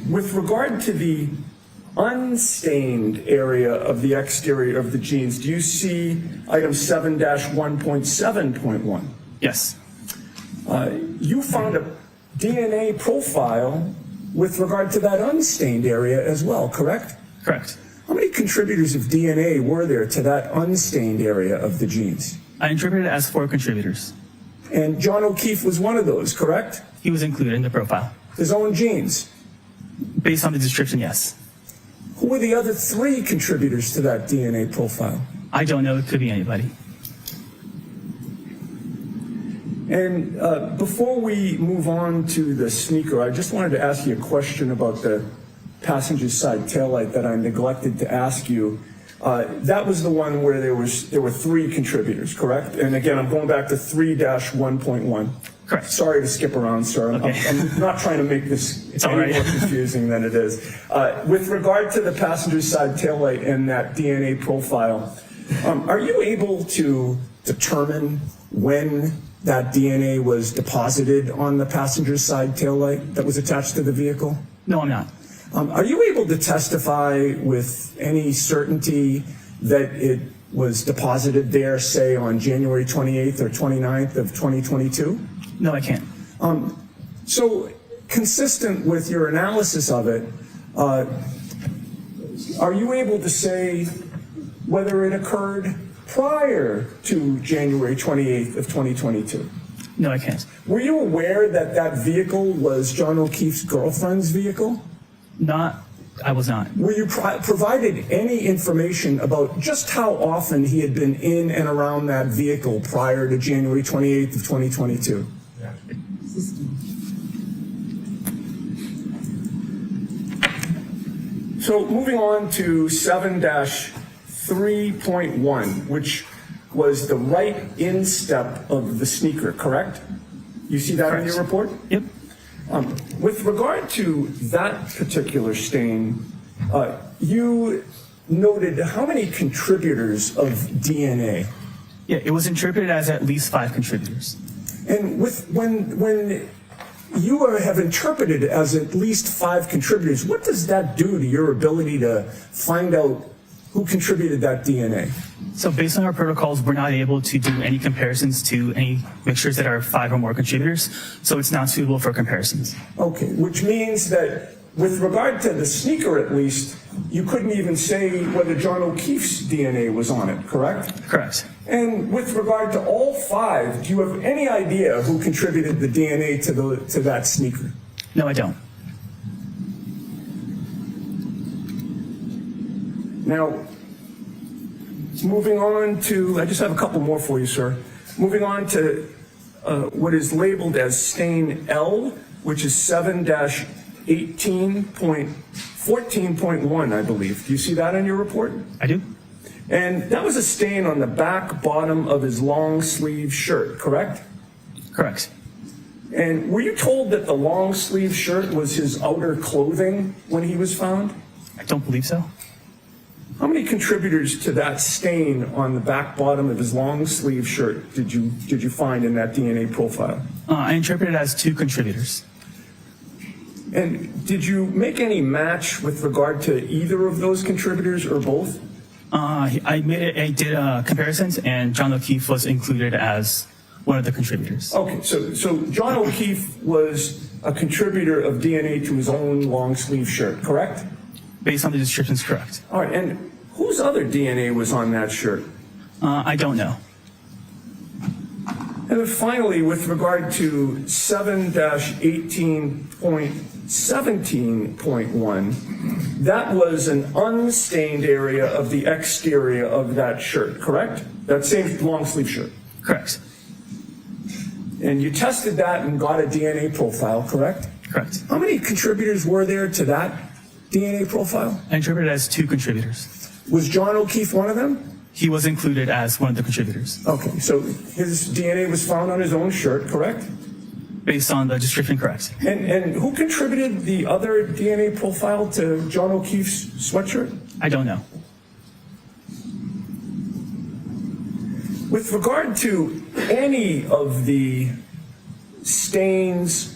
with regard to the unstained area of the exterior of the jeans, do you see item 7-1.7.1? Yes. You found a DNA profile with regard to that unstained area as well, correct? Correct. How many contributors of DNA were there to that unstained area of the jeans? I interpret it as 4 contributors. And John O'Keefe was one of those, correct? He was included in the profile. His own genes. Based on the description, yes. Who were the other 3 contributors to that DNA profile? I don't know. It could be anybody. And before we move on to the sneaker, I just wanted to ask you a question about the passenger side taillight that I neglected to ask you. That was the one where there were 3 contributors, correct? And again, I'm going back to 3-1.1. Correct. Sorry to skip around, sir. Okay. I'm not trying to make this It's all any right. more confusing than it is. With regard to the passenger side taillight and that DNA profile, are you able to determine when that DNA was deposited on the passenger side taillight that was attached to the vehicle? No, I'm not. Are you able to testify with any certainty that it was deposited there, say, on January 28th or 29th of 2022? No, I can't. So, consistent with your analysis of it, are you able to say whether it occurred prior to January 28th of 2022? No, I can't. Were you aware that that vehicle was John O'Keefe's girlfriend's vehicle? I was not. Were you provided any information about just how often he had been in and around that vehicle prior to January 28th of 2022? So moving on to 7-3.1, which was the right instep of the sneaker, correct? You see that in your report? Yep. With regard to that particular stain, you noted how many contributors of DNA? Yeah, it was interpreted as at least 5 contributors. And when you have interpreted as at least 5 contributors, what does that do to your ability to find out who contributed that DNA? So based on our protocols, we're not able to do any comparisons to any mixtures that are 5 or more contributors, so it's not suitable for comparisons. Okay, which means that with regard to the sneaker at least, you couldn't even say whether John O'Keefe's DNA was on it, correct? Correct. And with regard to all 5, do you have any idea who contributed the DNA to that sneaker? No, I don't. Now, moving on to, I just have a couple more for you, sir. Moving on to what is labeled as stain L, which is 7-18.14.1, I believe. Do you see that in your report? I do? And that was a stain on the back bottom of his long sleeve shirt, correct? Correct. And were you told that the long sleeve shirt was his outer clothing when he was found? I don't believe so. How many contributors to that stain on the back bottom of his long sleeve shirt did you find in that DNA profile? I interpreted it as 2 contributors. And did you make any match with regard to either of those contributors or both? I did comparisons, and John O'Keefe was included as one of the contributors. Okay, so John O'Keefe was a contributor of DNA to his own long sleeve shirt, correct? Based on the descriptions, correct. All right, and whose other DNA was on that shirt? I don't know. And then finally, with regard to 7-18.17.1, that was an unstained area of the exterior of that shirt, correct? That same long sleeve shirt. Correct. And you tested that and got a DNA profile, correct? Correct. How many contributors were there to that DNA profile? I interpreted it as 2 contributors. Was John O'Keefe one of them? He was included as one of the contributors. Okay, so his DNA was found on his own shirt, correct? Based on the description, correct. And who contributed the other DNA profile to John O'Keefe's sweatshirt? I don't know. With regard to any of the stains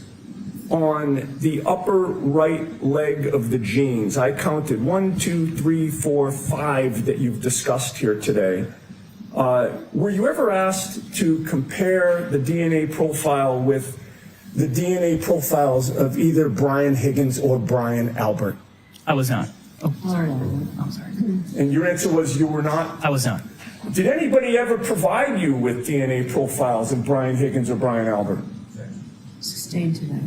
on the upper right leg of the jeans, I counted 1, 2, 3, 4, 5 that you've discussed here today. Were you ever asked to compare the DNA profile with the DNA profiles of either Brian Higgins or Brian Albert? I was not. Oh, sorry. I'm sorry. And your answer was you were not? I was not. Did anybody ever provide you with DNA profiles of Brian Higgins or Brian Albert? Sustained to that.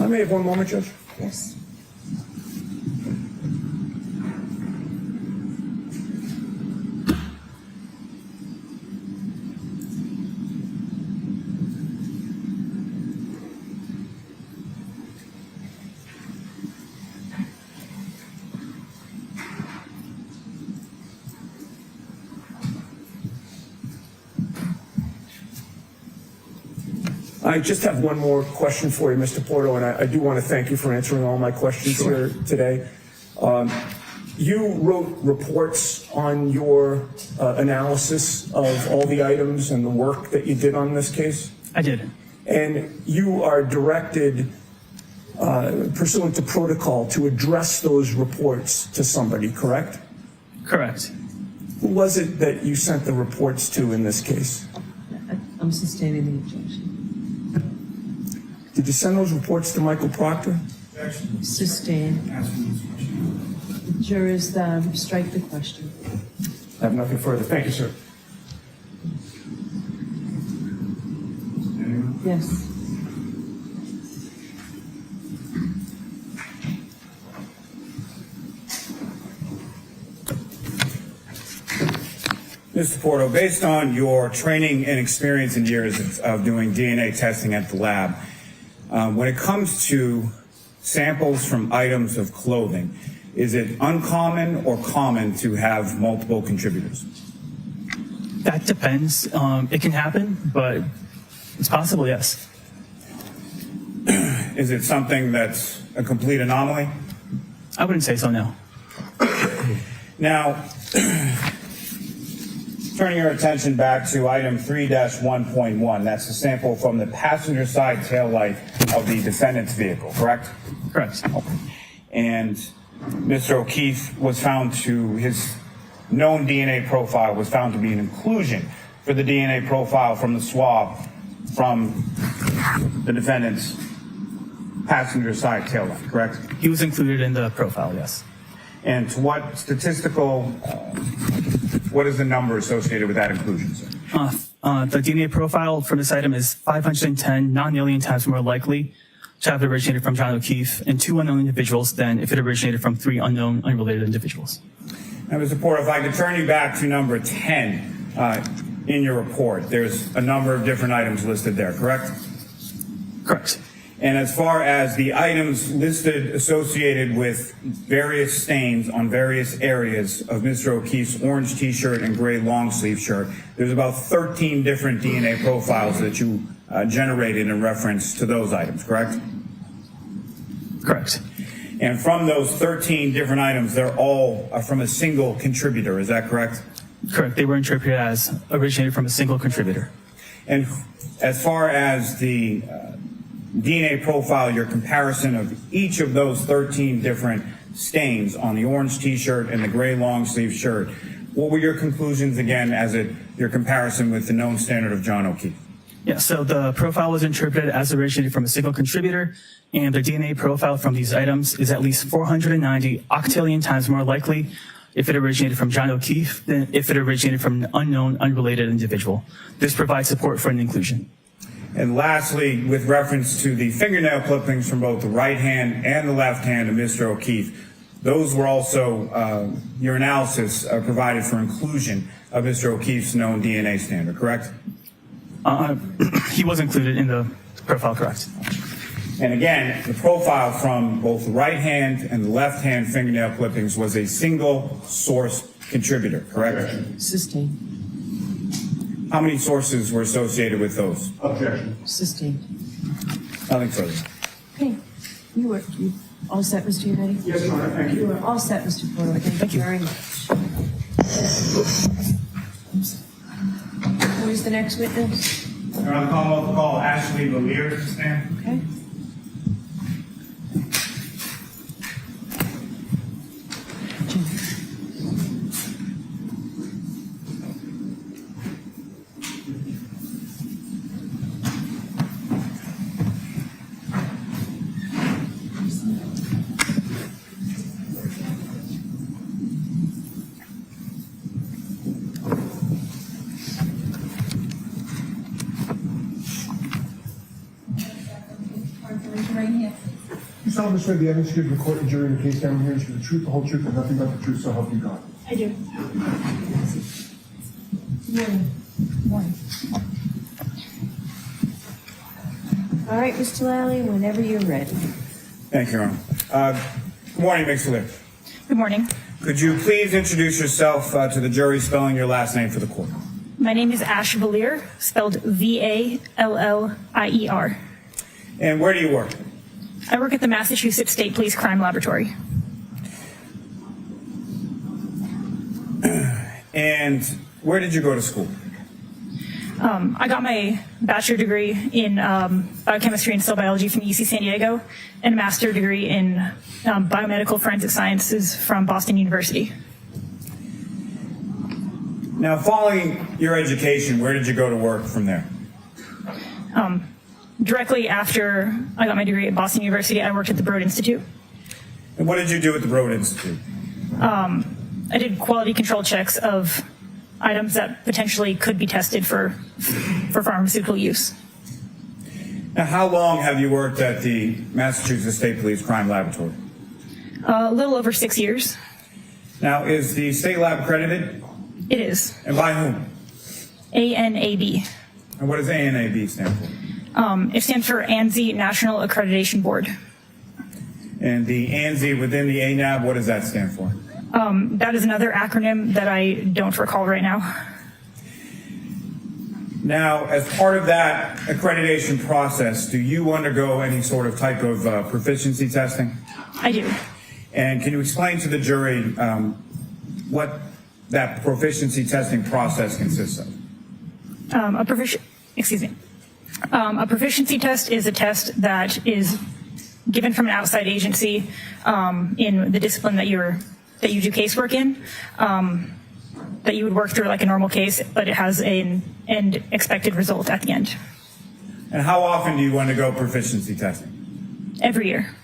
I may have one moment, Judge. Yes. I just have one more question for you, Mr. Porto, and I do want to thank you for answering all my questions here today. You wrote reports on your analysis of all the items and the work that you did on this case? I did. And you are directed, pursuant to protocol, to address those reports to somebody, correct? Correct. Who was it that you sent the reports to in this case? I'm sustaining the objection. Did you send those reports to Michael Proctor? Sustain. Jurors, strike the question. I have nothing further. Thank you, sir. Yes. Mr. Porto, based on your training and experience in years of doing DNA testing at the lab, when it comes to samples from items of clothing, is it uncommon or common to have multiple contributors? That depends. It can happen, but it's possible, yes. Is it something that's a complete anomaly? I wouldn't say so, no. Now, turning your attention back to item 3-1.1, that's the sample from the passenger side tail light of the defendant's vehicle, correct? Correct. Okay. And Mr. O'Keefe was found to, his known DNA profile was found to be an inclusion for the DNA profile from the swab from the defendant's passenger side tail light, correct? He was included in the profile, yes. And to what statistical, what is the number associated with that inclusion, sir? The DNA profile for this item is 510 non-alien times more likely to have originated from John O'Keefe and 2 unknown individuals than if it originated from 3 unknown unrelated individuals. Now, Mr. Porter, if I could turn you back to number 10 in your report, there's a number of different items listed there, correct? Correct. And as far as the items listed associated with various stains on various areas of Mr. O'Keefe's orange t-shirt and gray long sleeve shirt, there's about 13 different DNA profiles that you generated in reference to those items, correct? Correct. And from those 13 different items, they're all from a single contributor, is that correct? Correct. They were interpreted as originated from a single contributor. And as far as the DNA profile, your comparison of each of those 13 different stains on the orange t-shirt and the gray long sleeve shirt, what were your conclusions again as your comparison with the known standard of John O'Keefe? Yeah, so the profile was interpreted as originated from a single contributor, and the DNA profile from these items is at least 490 octillion times more likely if it originated from John O'Keefe than if it originated from an unknown, unrelated individual. This provides support for an inclusion. And lastly, with reference to the fingernail clippings from both the right hand and the left hand of Mr. O'Keefe, those were also, your analysis provided for inclusion of Mr. O'Keefe's known DNA standard, correct? He was included in the profile, correct. And again, the profile from both the right hand and the left hand fingernail clippings was a single source contributor, correct? Sustain. How many sources were associated with those? Objection. Sustain. Nothing further. Okay. You all set, Mr. Unity? Yes, Your Honor, thank you. You are all set, Mr. Porto. Thank you very much. Who's the next witness? Your Honor, the Commonwealth will call Ashley Lalier to stand. Okay. You solemnly swear the evidence you give in court and jury in the case down here is for the truth, the whole truth, and nothing but the truth, so help you God. I do. Morning. All right, Mr. Lally, whenever you're ready. Thank you, Your Honor. Good morning, Ms. Lalier. Good morning. Could you please introduce yourself to the jury, spelling your last name for the court? My name is Ash Valier, spelled Vallier. And where do you work? I work at the Massachusetts State Police Crime Laboratory. And where did you go to school? I got my bachelor degree in biochemistry and cell biology from UC San Diego and a master's degree in biomedical forensic sciences from Boston University. Now, following your education, where did you go to work from there? Directly after I got my degree at Boston University, I worked at the Broad Institute. And what did you do at the Broad Institute? I did quality control checks of items that potentially could be tested for pharmaceutical use. Now, how long have you worked at the Massachusetts State Police Crime Laboratory? A little over 6 years. Now, is the state lab accredited? It is. And by whom? ANAB. And what does ANAB stand for? It stands for ANSI National Accreditation Board. And the ANSI within the ANAB, what does that stand for? That is another acronym that I don't recall right now. Now, as part of that accreditation process, do you undergo any sort of type of proficiency testing? I do. And can you explain to the jury what that proficiency testing process consists of? A proficiency test is a test that is given from an outside agency in the discipline that you do casework in, that you would work through like a normal case, but it has an end expected result at the end. And how often do you undergo proficiency testing? Every year.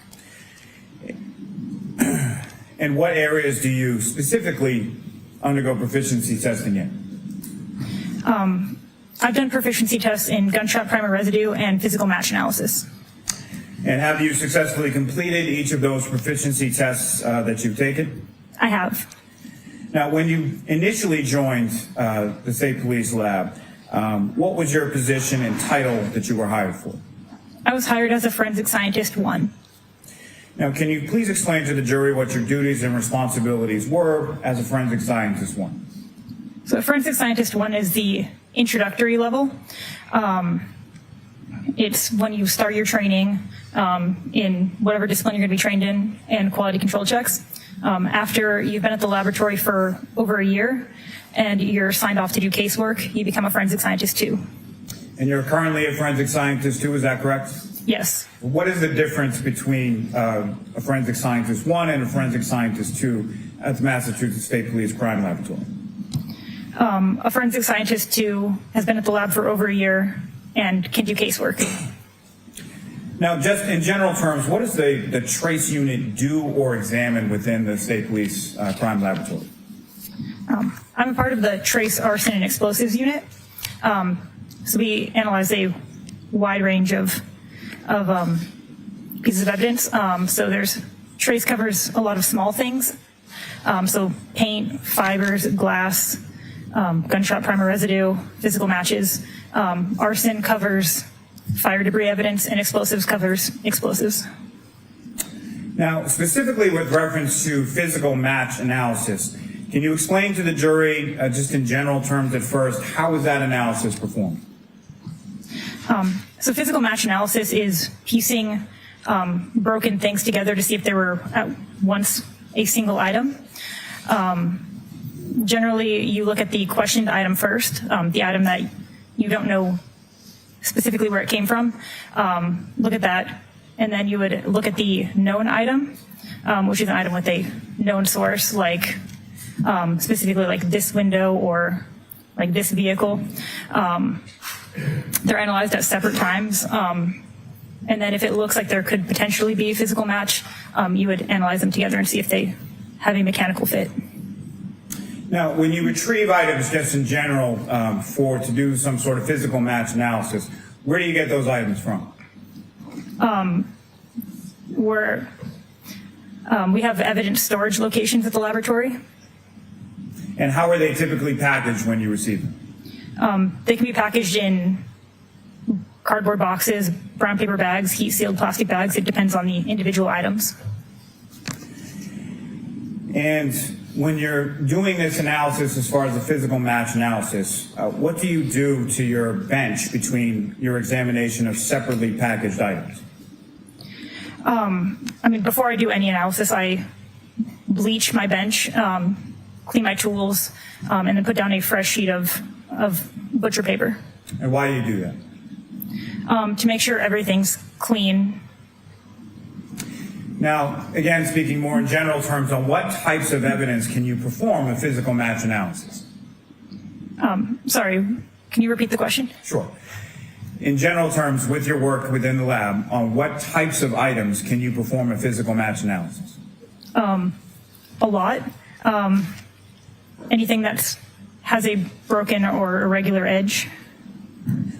And what areas do you specifically undergo proficiency testing in? I've done proficiency tests in gunshot primer residue and physical match analysis. And have you successfully completed each of those proficiency tests that you've taken? I have. Now, when you initially joined the State Police Lab, what was your position and title that you were hired for? I was hired as a forensic scientist 1. Now, can you please explain to the jury what your duties and responsibilities were as a forensic scientist 1? So a forensic scientist 1 is the introductory level. It's when you start your training in whatever discipline you're going to be trained in and quality control checks. After you've been at the laboratory for over a year and you're signed off to do casework, you become a forensic scientist 2. And you're currently a forensic scientist 2, is that correct? Yes. What is the difference between a forensic scientist 1 and a forensic scientist 2 at the Massachusetts State Police Crime Laboratory? A forensic scientist 2 has been at the lab for over a year and can do casework. Now, just in general terms, what does the trace unit do or examine within the State Police Crime Laboratory? I'm a part of the Trace, Arson, and Explosives unit. So we analyze a wide range of pieces of evidence. So trace covers a lot of small things. So paint, fibers, glass, gunshot primer residue, physical matches. Arson covers fire debris evidence, and explosives covers explosives. Now, specifically with reference to physical match analysis, can you explain to the jury, just in general terms at first, how is that analysis performed? So physical match analysis is piecing broken things together to see if they were at once a single item. Generally, you look at the questioned item first, the item that you don't know specifically where it came from. Look at that, and then you would look at the known item, which is an item with a known source, like specifically like this window or like this vehicle. They're analyzed at separate times. And then if it looks like there could potentially be a physical match, you would analyze them together and see if they have a mechanical fit. Now, when you retrieve items just in general to do some sort of physical match analysis, where do you get those items from? We have evidence storage locations at the laboratory. And how are they typically packaged when you receive them? They can be packaged in cardboard boxes, brown paper bags, heat-sealed plastic bags. It depends on the individual items. And When you're doing this analysis as far as the physical match analysis, what do you do to your bench between your examination of separately packaged items? Before I do any analysis, I bleach my bench, clean my tools, and then put down a fresh sheet of butcher paper. And why do you do that? To make sure everything's clean. Now, again, speaking more in general terms, on what types of evidence can you perform a physical match analysis? Sorry, can you repeat the question? Sure. In general terms, with your work within the lab, on what types of items can you perform a physical match analysis? A lot. Anything that has a broken or irregular edge.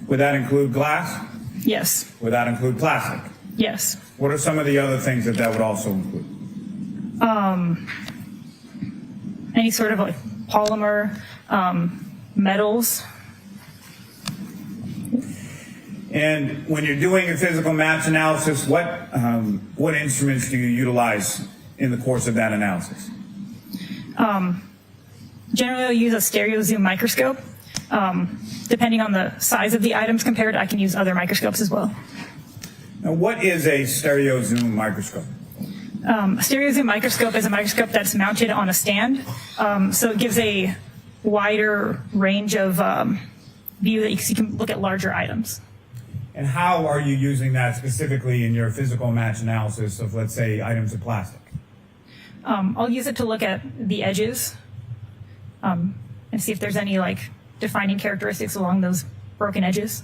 Would that include glass? Yes. Would that include plastic? Yes. What are some of the other things that would also include? Any sort of like polymer, metals. And when you're doing a physical match analysis, what instruments do you utilize in the course of that analysis? Generally, I'll use a stereo zoom microscope. Depending on the size of the items compared, I can use other microscopes as well. Now, what is a stereo zoom microscope? A stereo zoom microscope is a microscope that's mounted on a stand, so it gives a wider range of view that you can look at larger items. And how are you using that specifically in your physical match analysis of, let's say, items of plastic? I'll use it to look at the edges and see if there's any like defining characteristics along those broken edges.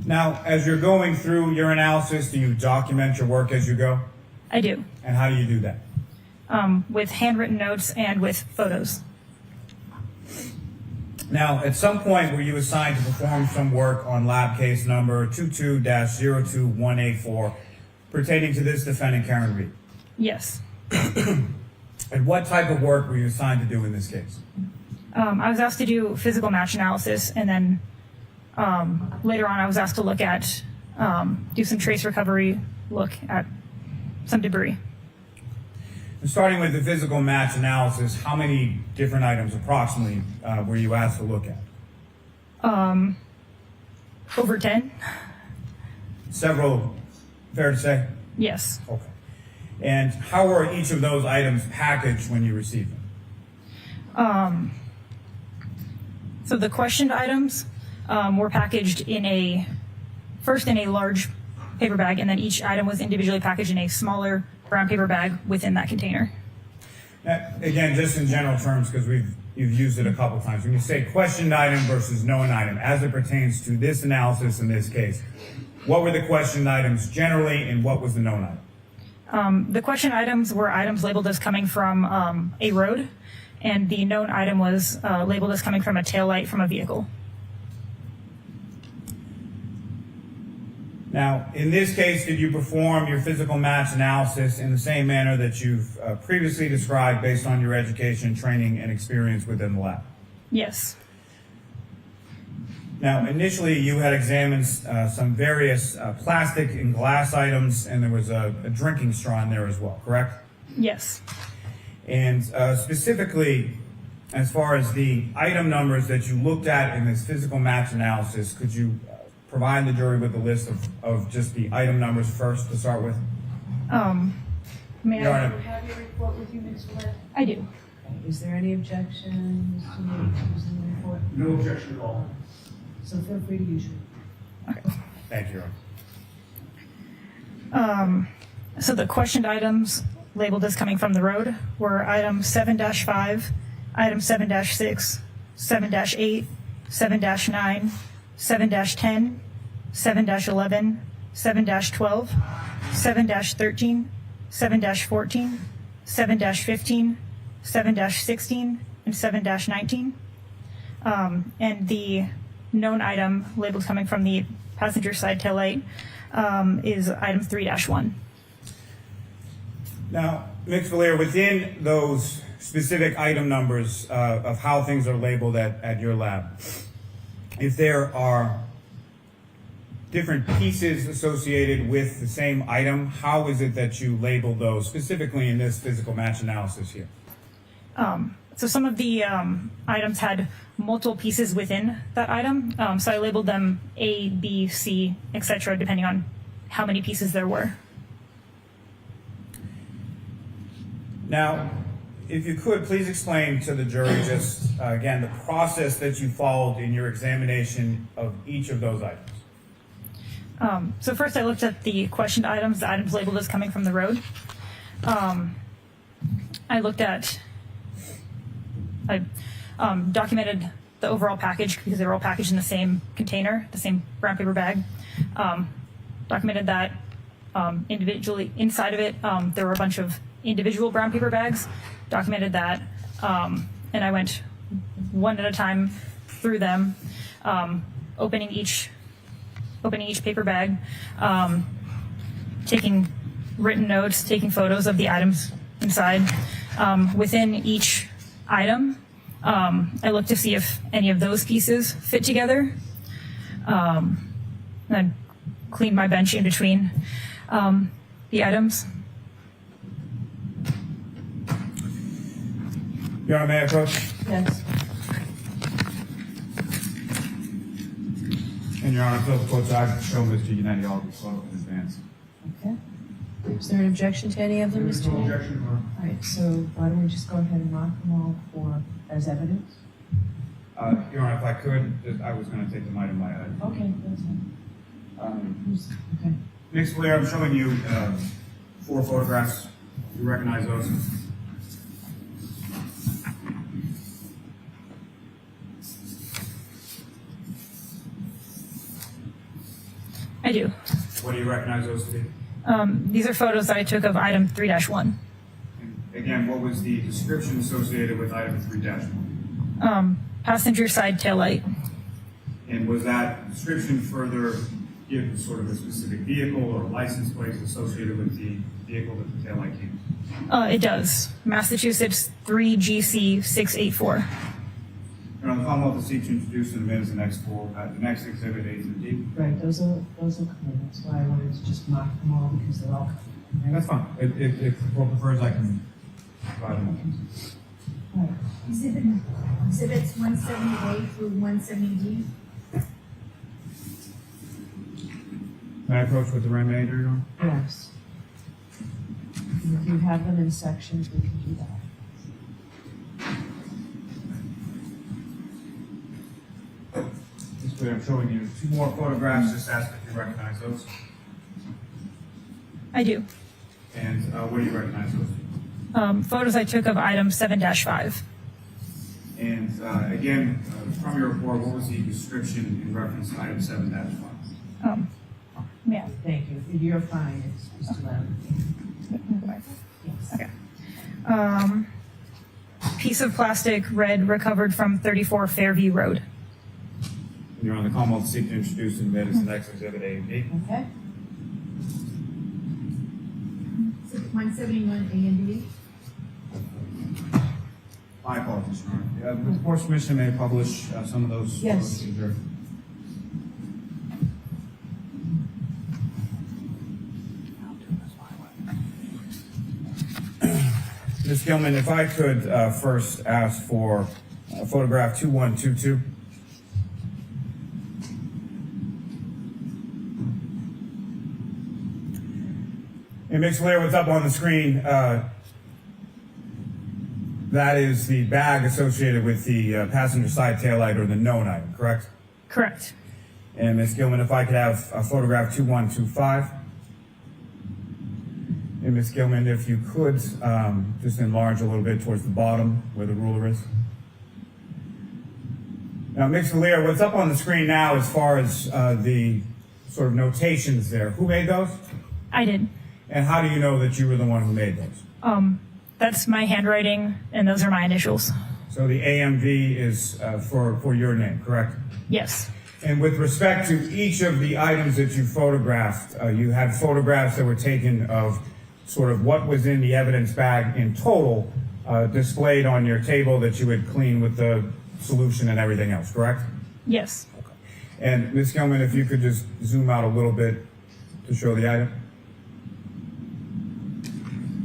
Now, as you're going through your analysis, do you document your work as you go? I do, And how do you do that? with handwritten notes and with photos. Now, at some point were you assigned to perform some work on lab case number 22-02184 pertaining to this defendant, Karen Reed? Yes. And what type of work were you assigned to do in this case? I was asked to do physical match analysis, and then later on I was asked to look at, do some trace recovery, look at some debris. And starting with the physical match analysis, how many different items approximately were you asked to look at? Over 10? Several, fair to say? Yes. Okay. And how were each of those items packaged when you received them? So the questioned items were packaged first in a large paper bag, and then each item was individually packaged in a smaller brown paper bag within that container. Now, again, just in general terms, because you've used it a couple times, when you say questioned item versus known item, as it pertains to this analysis in this case, what were the questioned items generally, and what was the known item? The question items were items labeled as coming from a road, and the known item was labeled as coming from a taillight from a vehicle. Now, in this case, did you perform your physical match analysis in the same manner that you've previously described based on your education, training, and experience within the lab? Yes. Now, initially, you had examined some various plastic and glass items, and there was a drinking straw in there as well, correct? Yes. And specifically, as far as the item numbers that you looked at in this physical match analysis, could you provide the jury with a list of just the item numbers first to start with? May Your I Honor. Have your report with you, Ms. Webb? I do. Is there any objection, Mr. Nate, to using the report? No objection at all. So feel free to use your. Thank you, Your Honor. So the questioned items labeled as coming from the road were item 7-5, item 7-6, 7-8, 7-9, 7-10, 7-11, 7-12, 7-13, 7-14, 7-15, 7-16, and 7-19. And the known item labeled coming from the passenger side taillight is item 3-1. Now, Ms. Valier, within those specific item numbers of how things are labeled at your lab, if there are different pieces associated with the same item, how is it that you label those, specifically in this physical match analysis here? So some of the items had multiple pieces within that item. So I labeled them A, B, C, etc., depending on how many pieces there were. Now, if you could, please explain to the jury just, again, the process that you followed in your examination of each of those items. So first I looked at the questioned items, the items labeled as coming from the road. I looked at, I documented the overall package because they were all packaged in the same container, the same brown paper bag. Documented that individually. Inside of it, there were a bunch of individual brown paper bags. Documented that, and I went one at a time through them, opening each paper bag, taking written notes, taking photos of the items inside. Within each item, I looked to see if any of those pieces fit together. And I cleaned my bench in between the items. Your Honor, may I approach? Yes. And Your Honor, Phil Coates, I've shown Mr. United all these photos in advance. Okay. Is there an objection to any of them, There's Mr. no Mayor? objection, Your Honor. All right, so why don't we just go ahead and mark them all as evidence? Your Honor, if I could, I was going to take them item by item. Okay, that's fine. Okay. Ms. Blair, I'm showing you 4 photographs. You recognize those? I do. What do you recognize those to be? These are photos that I took of item 3-1. And again, what was the description associated with item 3-1? Passenger side taillight. And was that description further given sort of a specific vehicle or license plates associated with the vehicle that the taillight came? It does. Massachusetts 3GC684. And on the Commonwealth will seek to introduce in the minutes the next exhibit A through D. Right, those will come in. That's why I wanted to just mark them all because they're all coming. Right? That's fine. If the court prefers, I can provide them. All right. Exhibits 170A through 170D. May I approach with the remainder, Your Honor? Yes. And if you have them in sections, we can do that. Ms. Blair, I'm showing you 2 more photographs. Just ask if you recognize those. I do. And what do you recognize those? Photos I took of item 7-5. And again, from your report, what was the description in reference to item 7-5? Yeah. Thank you. You're fine. It's just allowed. Yes. Okay. Piece of plastic red recovered from 34 Fairview Road. You're on the Commonwealth will seek to introduce in the minutes the next exhibit A and B. Okay. Exhibit 171A and B. My apologies, Your Honor. With the court's permission, may I publish some of those? Yes. photos to the jury? Ms. Gilman, if I could first ask for photograph 2122. And Ms. Blair, what's up on the screen, that is the bag associated with the passenger side taillight or the known item, correct? Correct. And Ms. Gilman, if I could have photograph 2125. And Ms. Gilman, if you could just enlarge a little bit towards the bottom where the ruler is. Now, Ms. Lear, what's up on the screen now as far as the sort of notations there, who made those? I did. And how do you know that you were the one who made those? That's my handwriting, and those are my initials. So the AMV is for your name, correct? Yes. And with respect to each of the items that you photographed, you had photographs that were taken of sort of what was in the evidence bag in total, displayed on your table that you had cleaned with the solution and everything else, correct? Yes. And Ms. Gilman, if you could just zoom out a little bit to show the item.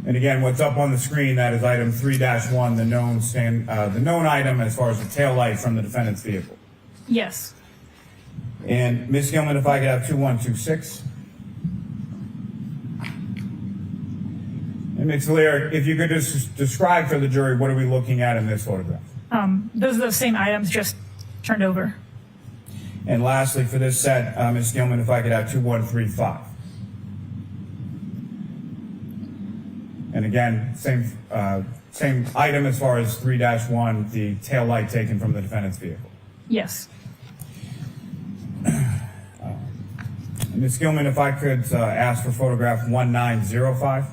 And again, what's up on the screen, that is item 3-1, the known item as far as the tail light from the defendant's vehicle. Yes. And Ms. Gilman, if I could have 2126. And Ms. Lear, if you could just describe for the jury, what are we looking at in this photograph? Those are those same items, just turned over. And lastly, for this set, Ms. Gilman, if I could have 2135. And again, same item as far as 3-1, the tail light taken from the defendant's vehicle. Yes. Ms. Gilman, if I could ask for photograph 1905.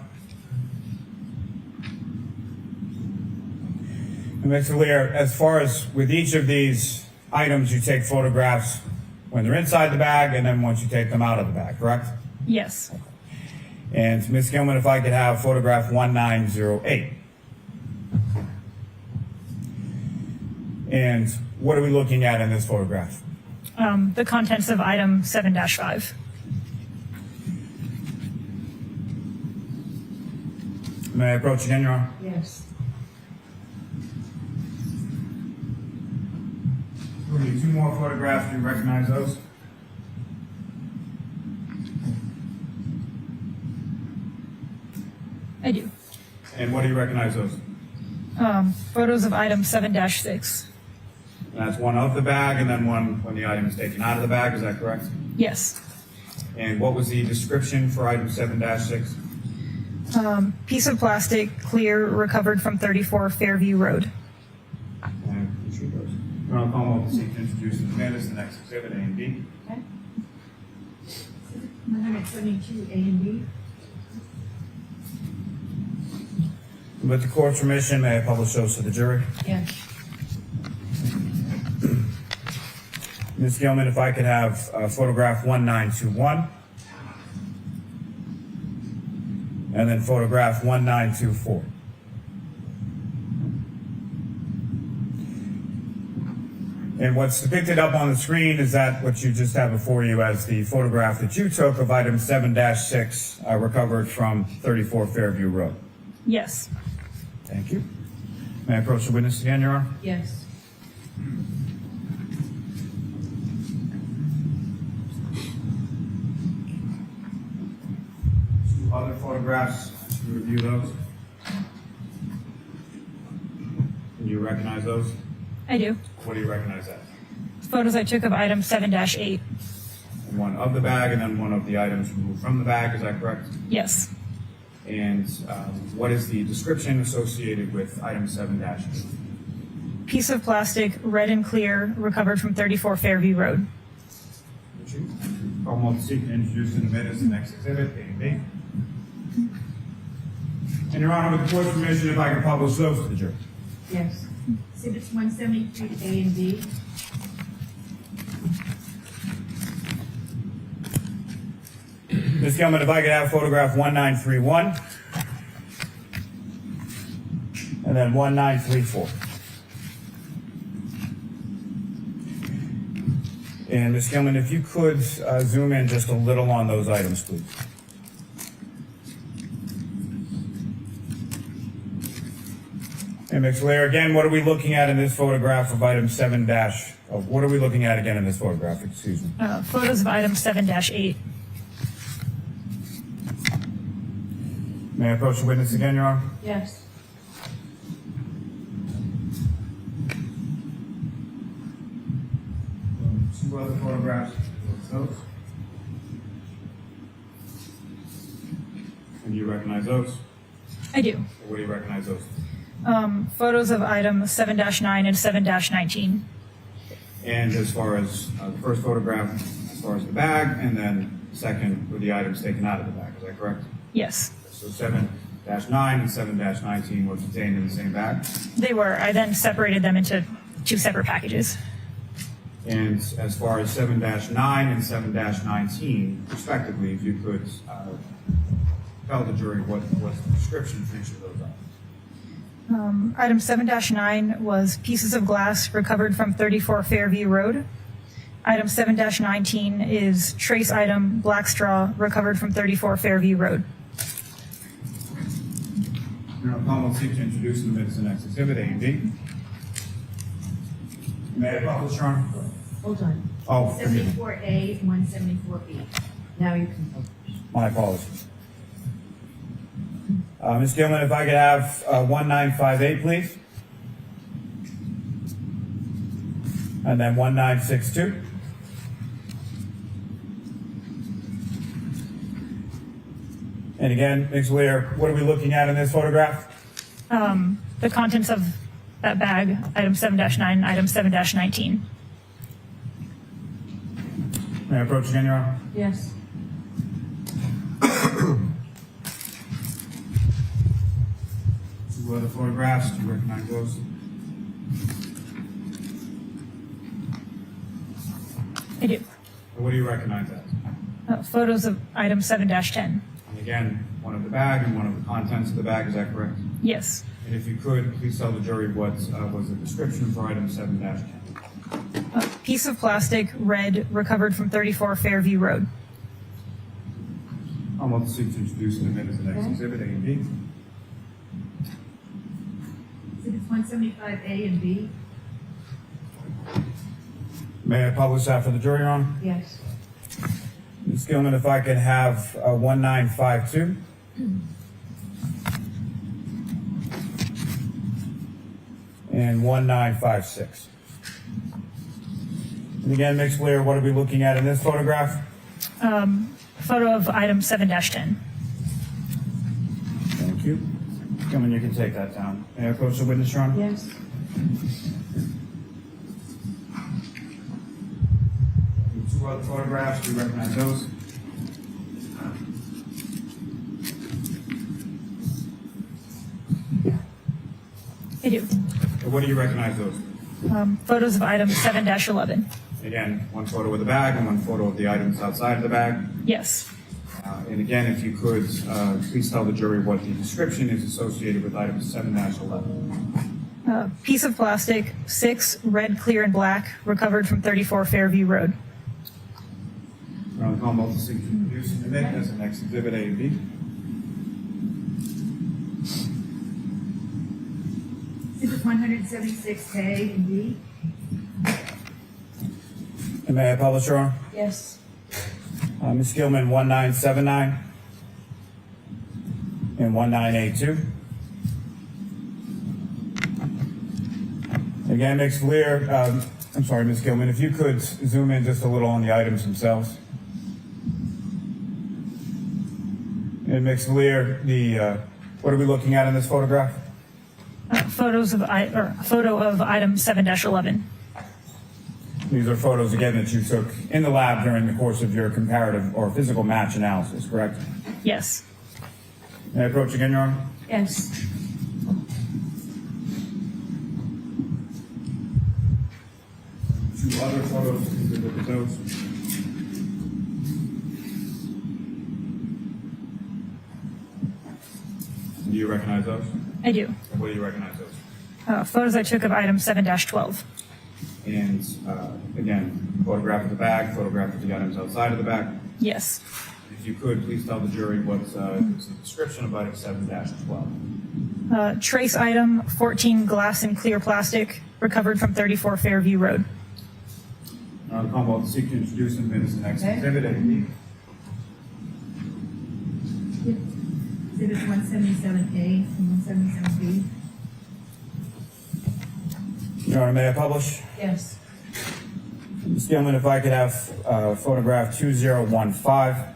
And Mr. Lear, as far as with each of these items, you take photographs when they're inside the bag and then once you take them out of the bag, correct? Yes. And Ms. Gilman, if I could have photograph 1908. And what are we looking at in this photograph? The contents of item 7-5. May I approach again, Your Honor? Yes. We'll need 2 more photographs. Do you recognize those? I do. And what do you recognize those? Photos of item 7-6. And that's one of the bag and then one when the item is taken out of the bag, is that correct? Yes. And what was the description for item 7-6? Piece of plastic, clear, recovered from 34 Fairview Road. And which of those? Your Honor, call them to seek to introduce the commanders, the next exhibit, A and B. Okay. 172, A and B. With the court's permission, may I publish those to the jury? Yes. Ms. Gilman, if I could have photograph 1921. And then photograph 1924. And what's depicted up on the screen is that what you just have before you as the photograph that you took of item 7-6 recovered from 34 Fairview Road. Yes. Thank you. May I approach the witness again, Your Honor? Yes. Two other photographs, to review those. Can you recognize those? I do. What do you recognize as? Photos I took of item 7-8. And one of the bag and then one of the items removed from the bag, is that correct? Yes. And what is the description associated with item 7-8? Piece of plastic, red and clear, recovered from 34 Fairview Road. Would you? Call to seek to introduce in a minute the next exhibit, A and B. And Your Honor, with the court's permission, if I can publish those to the jury. Yes. Exhibits 173, A and B. Ms. Gilman, if I could have photograph 1931. And then 1934. And Ms. Gilman, if you could zoom in just a little on those items, please. And Ms. Lair, again, what are we looking at in this photograph of item 7 dash? What are we looking at again in this photograph? Excuse me. Photos of item 7-8. May I approach the witness again, Your Honor? Yes. Two other photographs. Those. And you recognize those? I do. What do you recognize those? Photos of item 7-9 and 7-19. And as far as the first photograph, as far as the bag, and then second with the items taken out of the bag, is that correct? Yes. So 7-9 and 7-19 were contained in the same bag? They were. I then separated them into 2 separate packages. And as far as 7-9 and 7-19, respectively, if you could tell the jury what the description for each of those are. Item 7-9 was pieces of glass recovered from 34 Fairview Road. Item 7-19 is trace item black straw recovered from 34 Fairview Road. Your Honor, will seek to introduce in the minutes the next exhibit, A and B. May I publish, Your Honor? Hold on. Oh, forgive me. 74A, 174B. Now you can vote. My apologies. Ms. Gilman, if I could have 1958, please. And then 1962. And again, Ms. Lear, what are we looking at in this photograph? The contents of that bag, item 7-9, item 7-19. May I approach again, Your Honor? Yes. Two other photographs, do you recognize those? I do. What do you recognize as? Photos of item 7-10. And again, one of the bag and one of the contents of the bag, is that correct? Yes. And if you could, please tell the jury what was the description for item 7-10. A piece of plastic, red, recovered from 34 Fairview Road. I'm about to seek to introduce in a minute the next exhibit, A and B. Exhibits 175A and B. May I publish that for the jury, Your Honor? Yes. Ms. Gilman, if I could have 1952. And 1956. And again, Ms. Lear, what are we looking at in this photograph? Photo of item 7-10. Thank you. Ms. Gilman, you can take that down. May I approach the witness, Your Honor? Yes. Two other photographs, do you recognize those? I do. And what do you recognize those? Photos of item 7-11. Again, one photo of the bag and one photo of the items outside of the bag. Yes. And again, if you could, please tell the jury what the description is associated with item 7-11. Piece of plastic, 6, red, clear, and black, recovered from 34 Fairview Road. Your Honor, the Commonwealth is seeking to introduce and admit as the next exhibit, A and B. Exhibits 176A and B. And may I publish, Your Honor? Yes. Ms. Gilman, 1979 and 1982. Again, Ms. Lear, I'm sorry, Ms. Gilman, if you could zoom in just a little on the items themselves. And Ms. Lear, what are we looking at in this photograph? Photo of item 7-11. These are photos, again, that you took in the lab during the course of your comparative or physical match analysis, correct? Yes. May I approach again, Your Honor? Yes. Two other photos, please look at those. Do you recognize those? I do. And what do you recognize those? Photos I took of item 7-12. And again, photograph of the bag, photograph of the items outside of the bag. Yes. If you could, please tell the jury what's the description of item 7-12. Trace item, 14, glass and clear plastic, recovered from 34 Fairview Road. The Commonwealth is seeking to introduce in minutes the next exhibit, A and B. Exhibits 177A and 177B. Your Honor, may I publish? Yes. Ms. Gilman, if I could have photograph 2015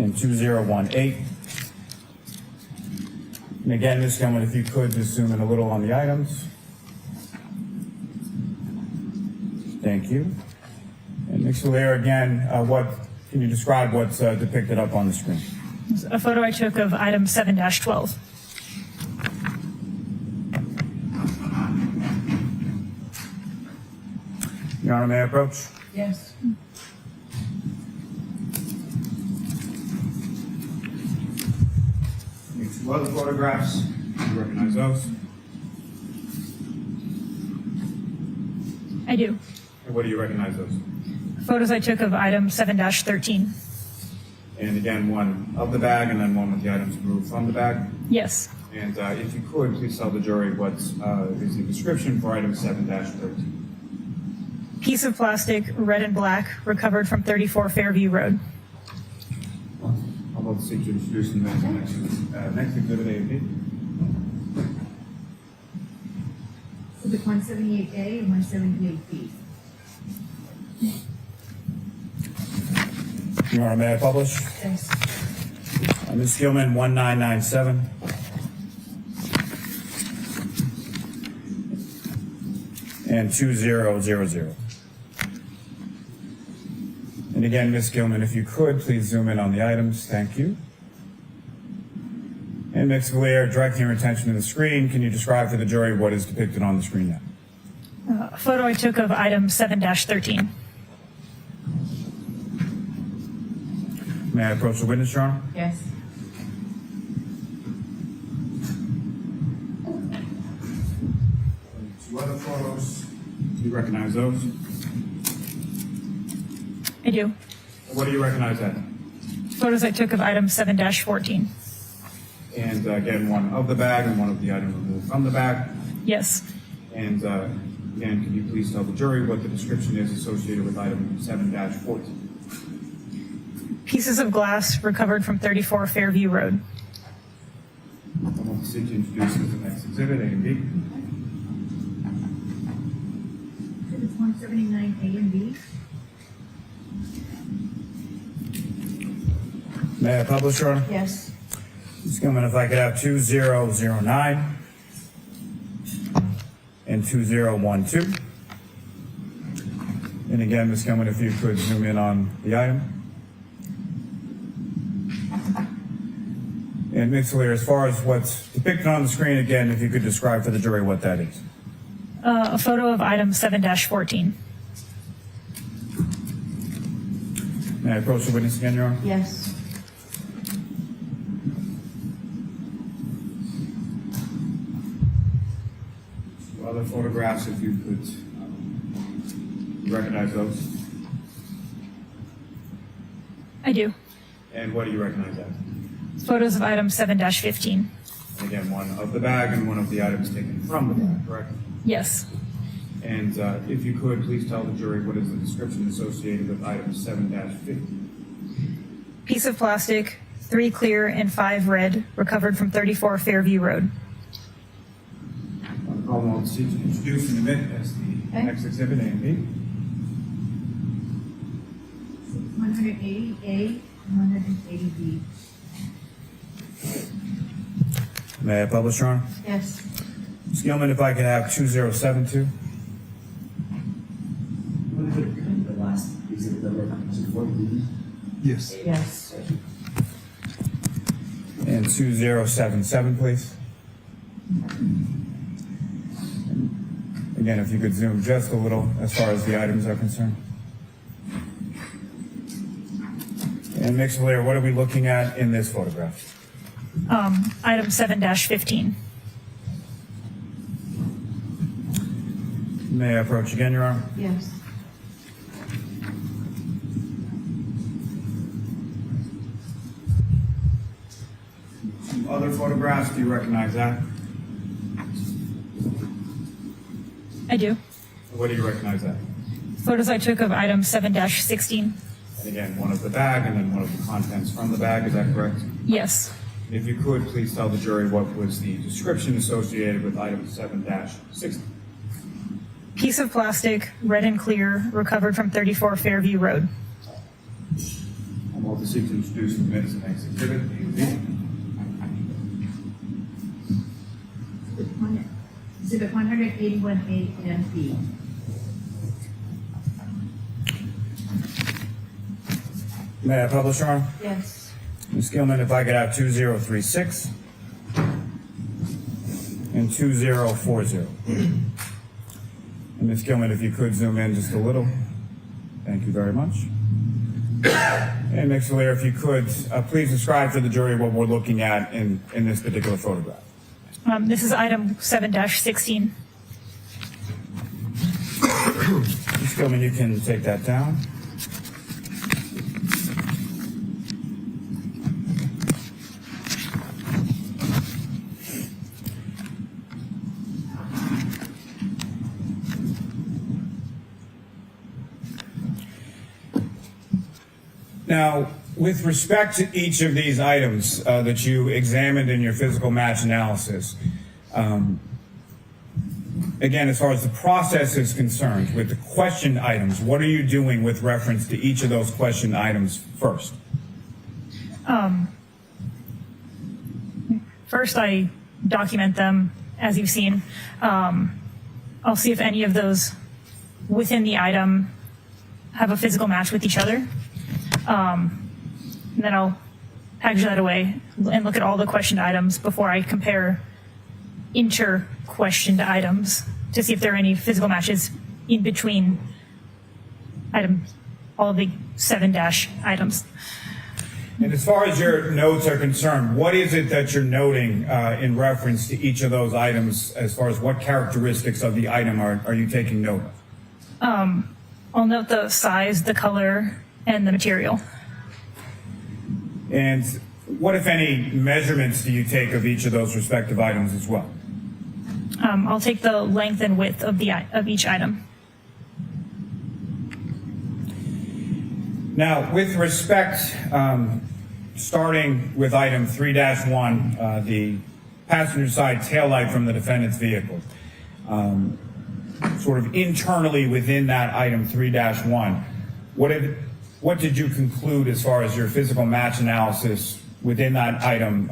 and 2018. And again, Ms. Gilman, if you could just zoom in a little on the items. Thank you. And Ms. Lear, again, can you describe what's depicted up on the screen? A photo I took of item 7-12. Your Honor, may I approach? Yes. Two other photographs. Do you recognize those? I do. And what do you recognize those? Photos I took of item 7-13. And again, one of the bag and then one with the items removed from the bag. Yes. And if you could, please tell the jury what is the description for item 7-13. Piece of plastic, red and black, recovered from 34 Fairview Road. I'll vote to seek to introduce the next exhibit A and B. Exhibit 178A and 178B. Your Honor, may I publish? Yes. Ms. Gilman, 1997. And 2000. And again, Ms. Gilman, if you could, please zoom in on the items. Thank you. And Ms. Valier, directing your attention to the screen, can you describe to the jury what is depicted on the screen now? A photo I took of item 7-13. May I approach the witness, Your Honor? Yes. Two other photos. Do you recognize those? I do. What do you recognize that? Photos I took of item 7-14. And again, one of the bag and one of the items removed from the bag. Yes. And again, can you please tell the jury what the description is associated with item 7-14? Pieces of glass recovered from 34 Fairview Road. I want to seek to introduce the next exhibit, A and B. Exhibits 179A and B. May I publish, Your Honor? Yes. Ms. Gilman, if I could have 2009 and 2012. And again, Ms. Gilman, if you could zoom in on the item. And Ms. Valier, as far as what's depicted on the screen, again, if you could describe for the jury what that is. A photo of item 7-14. May I approach the witness again, Your Honor? Yes. Other photographs, if you could recognize those. I do. And what do you recognize that? Photos of item 7-15. Again, one of the bag and one of the items taken from the bag, correct? Yes. And if you could, please tell the jury what is the description associated with item 7-15. Piece of plastic, 3 clear and 5 red, recovered from 34 Fairview Road. The call will seek to introduce and admit as the next exhibit, A and B. 180A and 180B. May I publish, Your Honor? Yes. Ms. Gilman, if I could have 2072. The last exhibit number, is it 14? Yes. Yes. And 2077, please. Again, if you could zoom just a little as far as the items are concerned. And Ms. Valier, what are we looking at in this photograph? Item 7-15. May I approach again, Your Honor? Yes. Other photographs, do you recognize that? I do. What do you recognize that? Photos I took of item 7-16. And again, one of the bag and then one of the contents from the bag, is that correct? Yes. If you could, please tell the jury what was the description associated with item 7-16. Piece of plastic, red and clear, recovered from 34 Fairview Road. I'm going to seek to introduce the minutes of the next exhibit, A and B. Exhibit 181A and B. May I publish, Your Honor? Yes. Ms. Gilman, if I could have 2036 and 2040. And Ms. Gilman, if you could zoom in just a little. Thank you very much. And Ms. Valier, if you could, please describe to the jury what we're looking at in this particular photograph. This is item 7-16. Ms. Gilman, you can take that down. Now, with respect to each of these items that you examined in your physical match analysis, again, as far as the process is concerned, with the question items, what are you doing with reference to each of those question items first? First, I document them as you've seen. I'll see if any of those within the item have a physical match with each other. And then I'll package that away and look at all the questioned items before I compare inter-questioned items to see if there are any physical matches in between all of the 7- items. And as far as your notes are concerned, what is it that you're noting in reference to each of those items as far as what characteristics of the item are you taking note of? I'll note the size, the color, and the material. And what, if any, measurements do you take of each of those respective items as well? I'll take the length and width of each item. Now, with respect, starting with item 3-1, the passenger side taillight from the defendant's vehicle, sort of internally within that item 3-1, what did you conclude as far as your physical match analysis within that item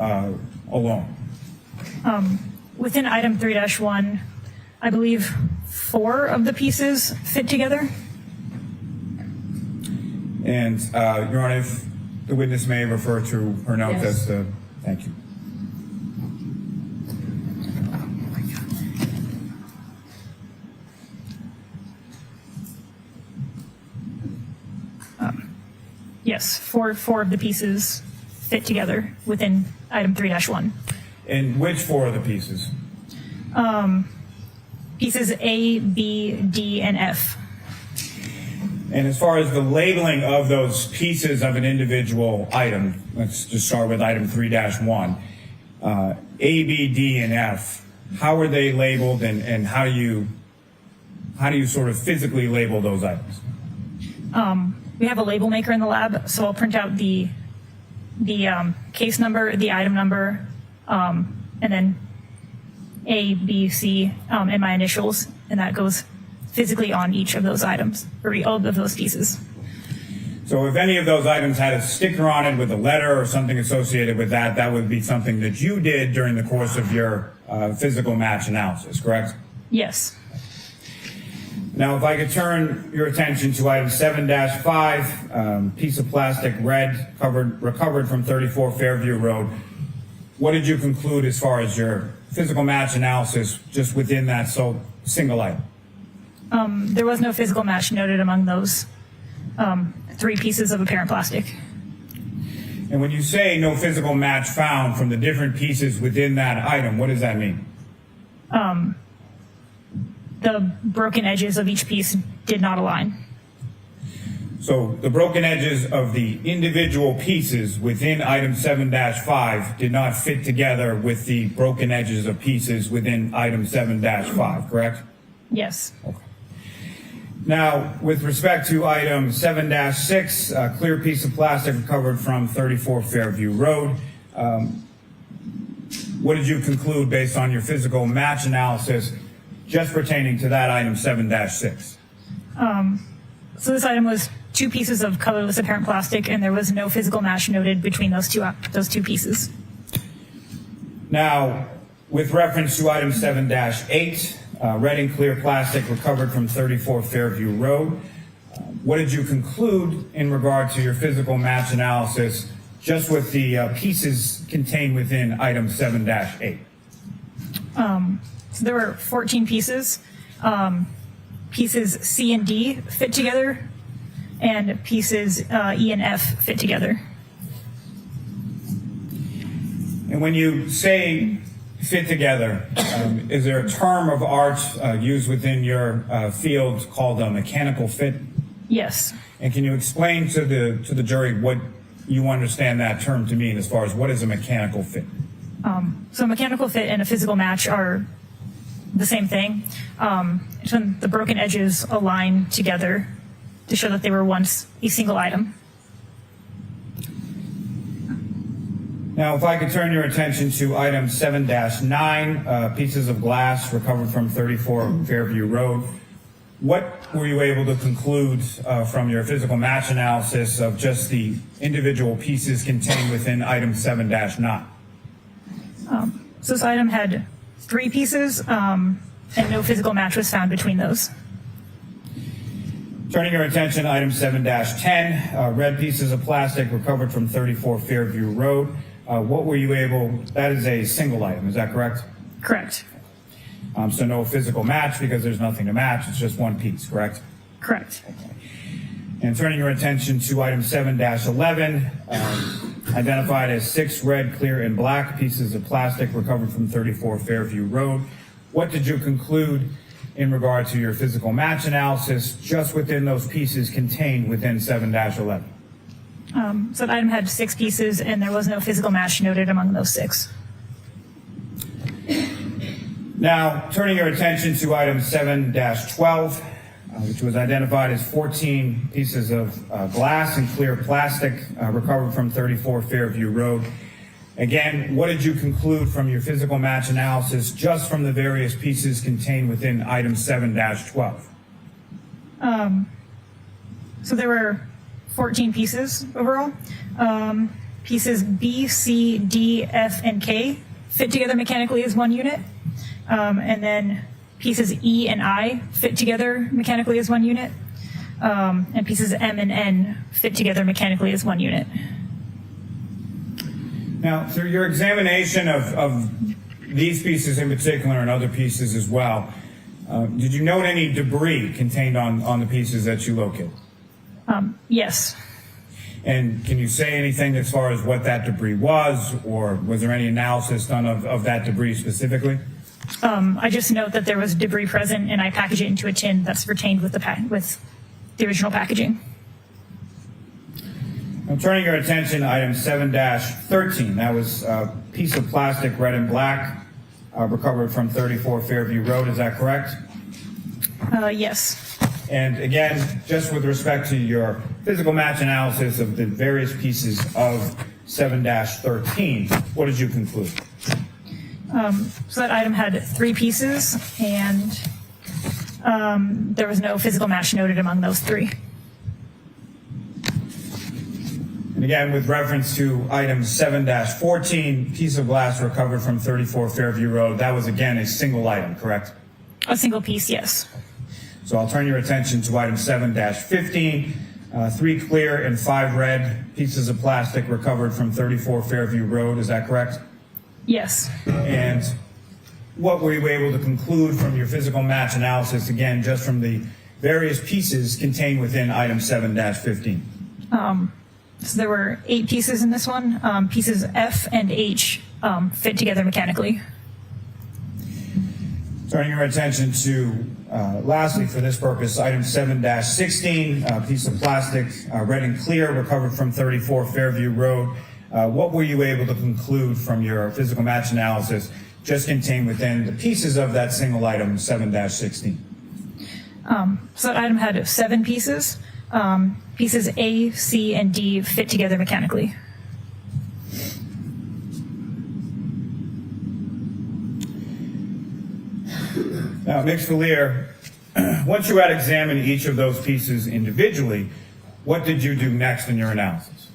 alone? Within item 3-1, I believe 4 of the pieces fit together. And, Your Honor, if the witness may refer to her notes as to, thank you. Yes, four of the pieces fit together within item 3-1. And which 4 of the pieces? Pieces A, B, D, and F. And as far as the labeling of those pieces of an individual item, let's just start with item 3-1. A, B, D, and F, how are they labeled, and how do you sort of physically label those items? We have a label maker in the lab, so I'll print out the case number, the item number, and then A, B, C, and my initials, and that goes physically on each of those items, or all of those pieces. So if any of those items had a sticker on it with a letter or something associated with that, that would be something that you did during the course of your physical match analysis, correct? Yes. Now, if I could turn your attention to item 7-5, piece of plastic red recovered from 34 Fairview Road. What did you conclude as far as your physical match analysis just within that single item? There was no physical match noted among those 3 pieces of apparent plastic. And when you say no physical match found from the different pieces within that item, what does that mean? The broken edges of each piece did not align. So the broken edges of the individual pieces within item 7-5 did not fit together with the broken edges of pieces within item 7-5, correct? Yes. Okay. Now, with respect to item 7-6, a clear piece of plastic recovered from 34 Fairview Road, what did you conclude based on your physical match analysis just pertaining to that item 7-6? So this item was 2 pieces of colorless apparent plastic, and there was no physical match noted between those two pieces. Now, with reference to item 7-8, red and clear plastic recovered from 34 Fairview Road, what did you conclude in regard to your physical match analysis just with the pieces contained within item 7-8? So there were 14 pieces. Pieces C and D fit together, and pieces E and F fit together. And when you say fit together, is there a term of art used within your field called a mechanical fit? Yes. And can you explain to the jury what you understand that term to mean as far as what is a mechanical fit? So a mechanical fit and a physical match are the same thing. It's when the broken edges align together to show that they were once a single item. Now, if I could turn your attention to item 7-9, pieces of glass recovered from 34 Fairview Road. What were you able to conclude from your physical match analysis of just the individual pieces contained within item 7-9? So this item had 3 pieces, and no physical match was found between those. Turning your attention to item 7-10, red pieces of plastic recovered from 34 Fairview Road. What were you able, that is a single item, is that correct? Correct. So no physical match because there's nothing to match, it's just one piece, correct? Correct. And turning your attention to item 7-11, identified as 6 red, clear, and black pieces of plastic recovered from 34 Fairview Road. What did you conclude in regard to your physical match analysis just within those pieces contained within 7-11? So that item had 6 pieces, and there was no physical match noted among those 6. Now, turning your attention to item 7-12, which was identified as 14 pieces of glass and clear plastic recovered from 34 Fairview Road. Again, what did you conclude from your physical match analysis just from the various pieces contained within item 7-12? So there were 14 pieces overall. Pieces B, C, D, F, and K fit together mechanically as one unit. And then pieces E and I fit together mechanically as one unit. And pieces M and N fit together mechanically as one unit. Now, through your examination of these pieces in particular and other pieces as well, did you note any debris contained on the pieces that you located? Yes. And can you say anything as far as what that debris was, or was there any analysis done of that debris specifically? I just note that there was debris present, and I package it into a tin that's retained with the original packaging. Now, turning your attention to item 7-13, that was a piece of plastic, red and black, recovered from 34 Fairview Road. Is that correct? Yes. And again, just with respect to your physical match analysis of the various pieces of 7-13, what did you conclude? So that item had 3 pieces, and there was no physical match noted among those 3. And again, with reference to item 7-14, piece of glass recovered from 34 Fairview Road, that was again a single item, correct? A single piece, yes. So I'll turn your attention to item 7-15, 3 clear and 5 red pieces of plastic recovered from 34 Fairview Road, is that correct? Yes. And what were you able to conclude from your physical match analysis, again, just from the various pieces contained within item 7-15? So there were 8 pieces in this one. Pieces F and H fit together mechanically. Turning your attention to, lastly for this purpose, item 7-16, piece of plastic, red and clear, recovered from 34 Fairview Road. What were you able to conclude from your physical match analysis just contained within the pieces of that single item, 7-16? So that item had 7 pieces. Pieces A, C, and D fit together mechanically. Now, Ms. Falier, once you had examined each of those pieces individually, what did you do next in your analysis?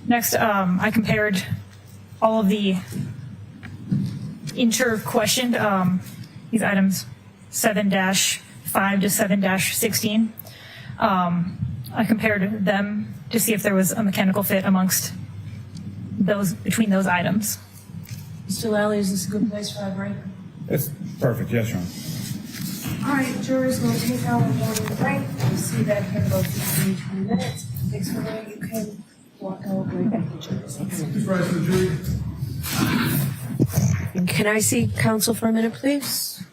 Next, I compared all of the inter-questioned, these items 7-5 to 7-16. I compared them to see if there was a mechanical fit amongst those, between those items. Mr. Lally, is this a good place for a break? That's perfect, yes, Your Honor. All right, jurors will take our morning break. We'll see that in about 15, 20 minutes. Ms. Falier, you can walk our break at the jurors. Please rise for the jury. Can I see counsel for a minute, please?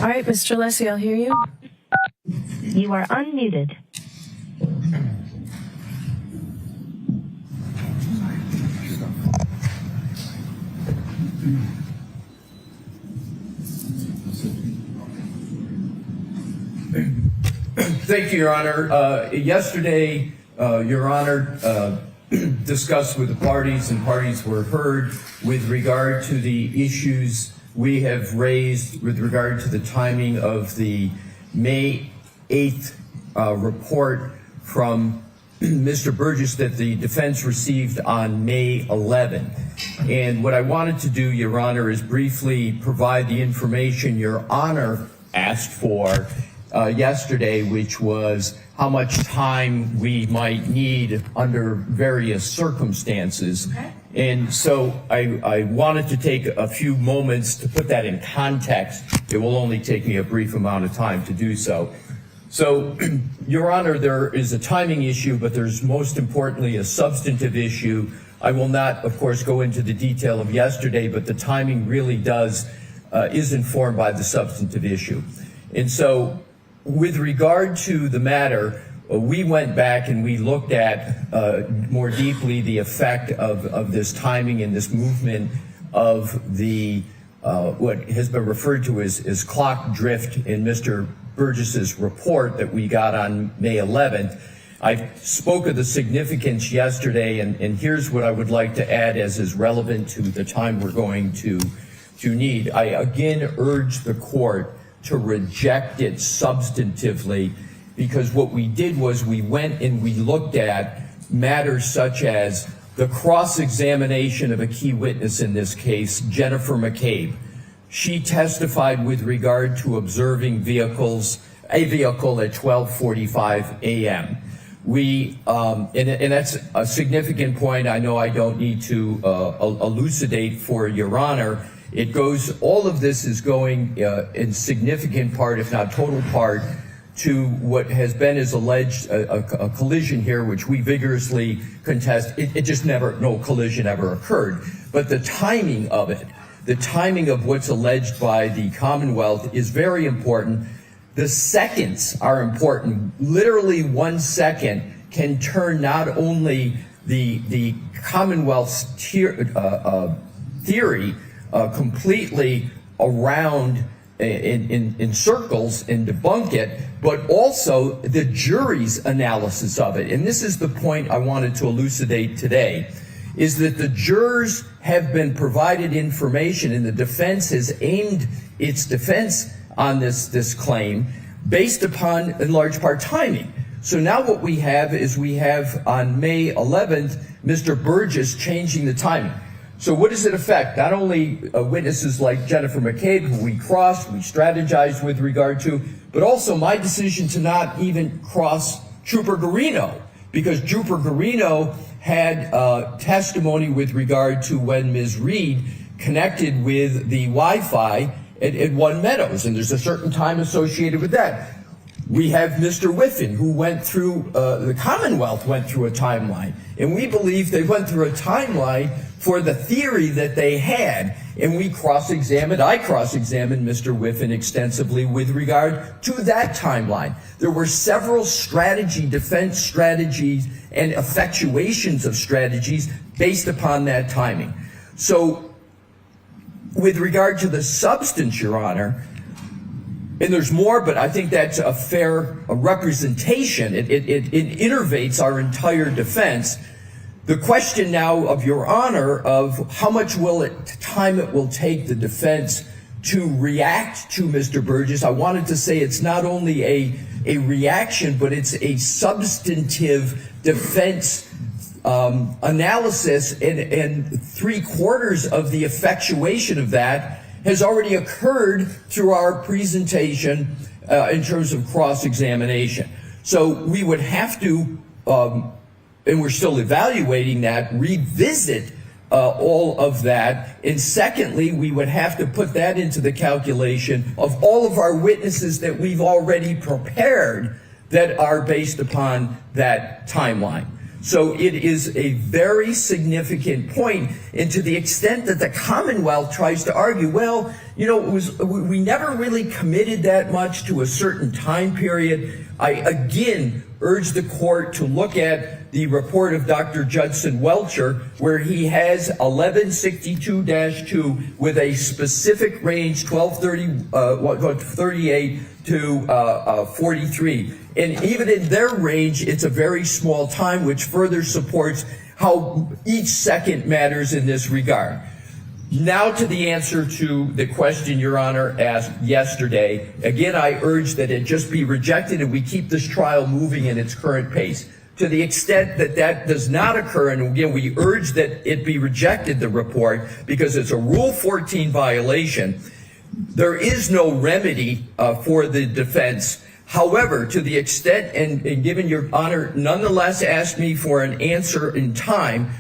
All right, Mr. Leslie, I'll hear you. You are unmuted. Thank you, Your Honor. Yesterday, Your Honor discussed with the parties, and parties were heard with regard to the issues we have raised with regard to the timing of the May 8th report from Mr. Burgess that the defense received on May 11. And what I wanted to do, Your Honor, is briefly provide the information Your Honor asked for yesterday, which was how much time we might need under various circumstances. Okay. And so I wanted to take a few moments to put that in context. It will only take me a brief amount of time to do so. So, Your Honor, there is a timing issue, but there's most importantly a substantive issue. I will not, of course, go into the detail of yesterday, but the timing really is informed by the substantive issue. And so, with regard to the matter, we went back and we looked at more deeply the effect of this timing and this movement of the what has been referred to as clock drift in Mr. Burgess's report that we got on May 11th. I spoke of the significance yesterday, and here's what I would like to add as is relevant to the time we're going to need. I again urge the court to reject it substantively, because what we did was we went and we looked at matters such as the cross-examination of a key witness in this case, Jennifer McCabe. She testified with regard to observing a vehicle at 12:45 a.m. And that's a significant point. I know I don't need to elucidate for Your Honor. All of this is going in significant part, if not total part, to what has been as alleged a collision here, which we vigorously contest. It just no collision ever occurred. But the timing of it, the timing of what's alleged by the Commonwealth is very important. The seconds are important. Literally 1 second can turn not only the Commonwealth's theory completely around in circles and debunk it, but also the jury's analysis of it. And this is the point I wanted to elucidate today, is that the jurors have been provided information, and the defense has aimed its defense on this claim based upon, in large part, timing. So now what we have is on May 11th, Mr. Burgess changing the timing. So what does it affect? Not only witnesses like Jennifer McCabe, who we crossed, we strategized with regard to, but also my decision to not even cross Trooper Garino, because Trooper Garino had testimony with regard to when Ms. Reed connected with the Wi-Fi at One Meadows, and there's a certain time associated with that. We have Mr. Whiffen, who went through, the Commonwealth went through a timeline, and we believe they went through a timeline for the theory that they had, and I cross-examined Mr. Whiffen extensively with regard to that timeline. There were several defense strategies and effectuations of strategies based upon that timing. So with regard to the substance, Your Honor, and there's more, but I think that's a fair representation. It innervates our entire defense. The question now of Your Honor of how much time it will take the defense to react to Mr. Burgess, I wanted to say it's not only a reaction, but it's a substantive defense analysis, and 3/4 of the effectuation of that has already occurred through our presentation in terms of cross-examination. So we would have to, and we're still evaluating that, revisit all of that. And secondly, we would have to put that into the calculation of all of our witnesses that we've already prepared that are based upon that timeline. So it is a very significant point, and to the extent that the Commonwealth tries to argue, well, you know, we never really committed that much to a certain time period. I again urge the court to look at the report of Dr. Judson Welcher, where he has 1162-2 with a specific range 1238 to 43. And even in their range, it's a very small time, which further supports how each second matters in this regard. Now to the answer to the question Your Honor asked yesterday. Again, I urge that it just be rejected and we keep this trial moving in its current pace. To the extent that that does not occur, and again, we urge that it be rejected, the report, because it's a Rule 14 violation, there is no remedy for the defense. However, to the extent, and given Your Honor nonetheless asked me for an answer in time,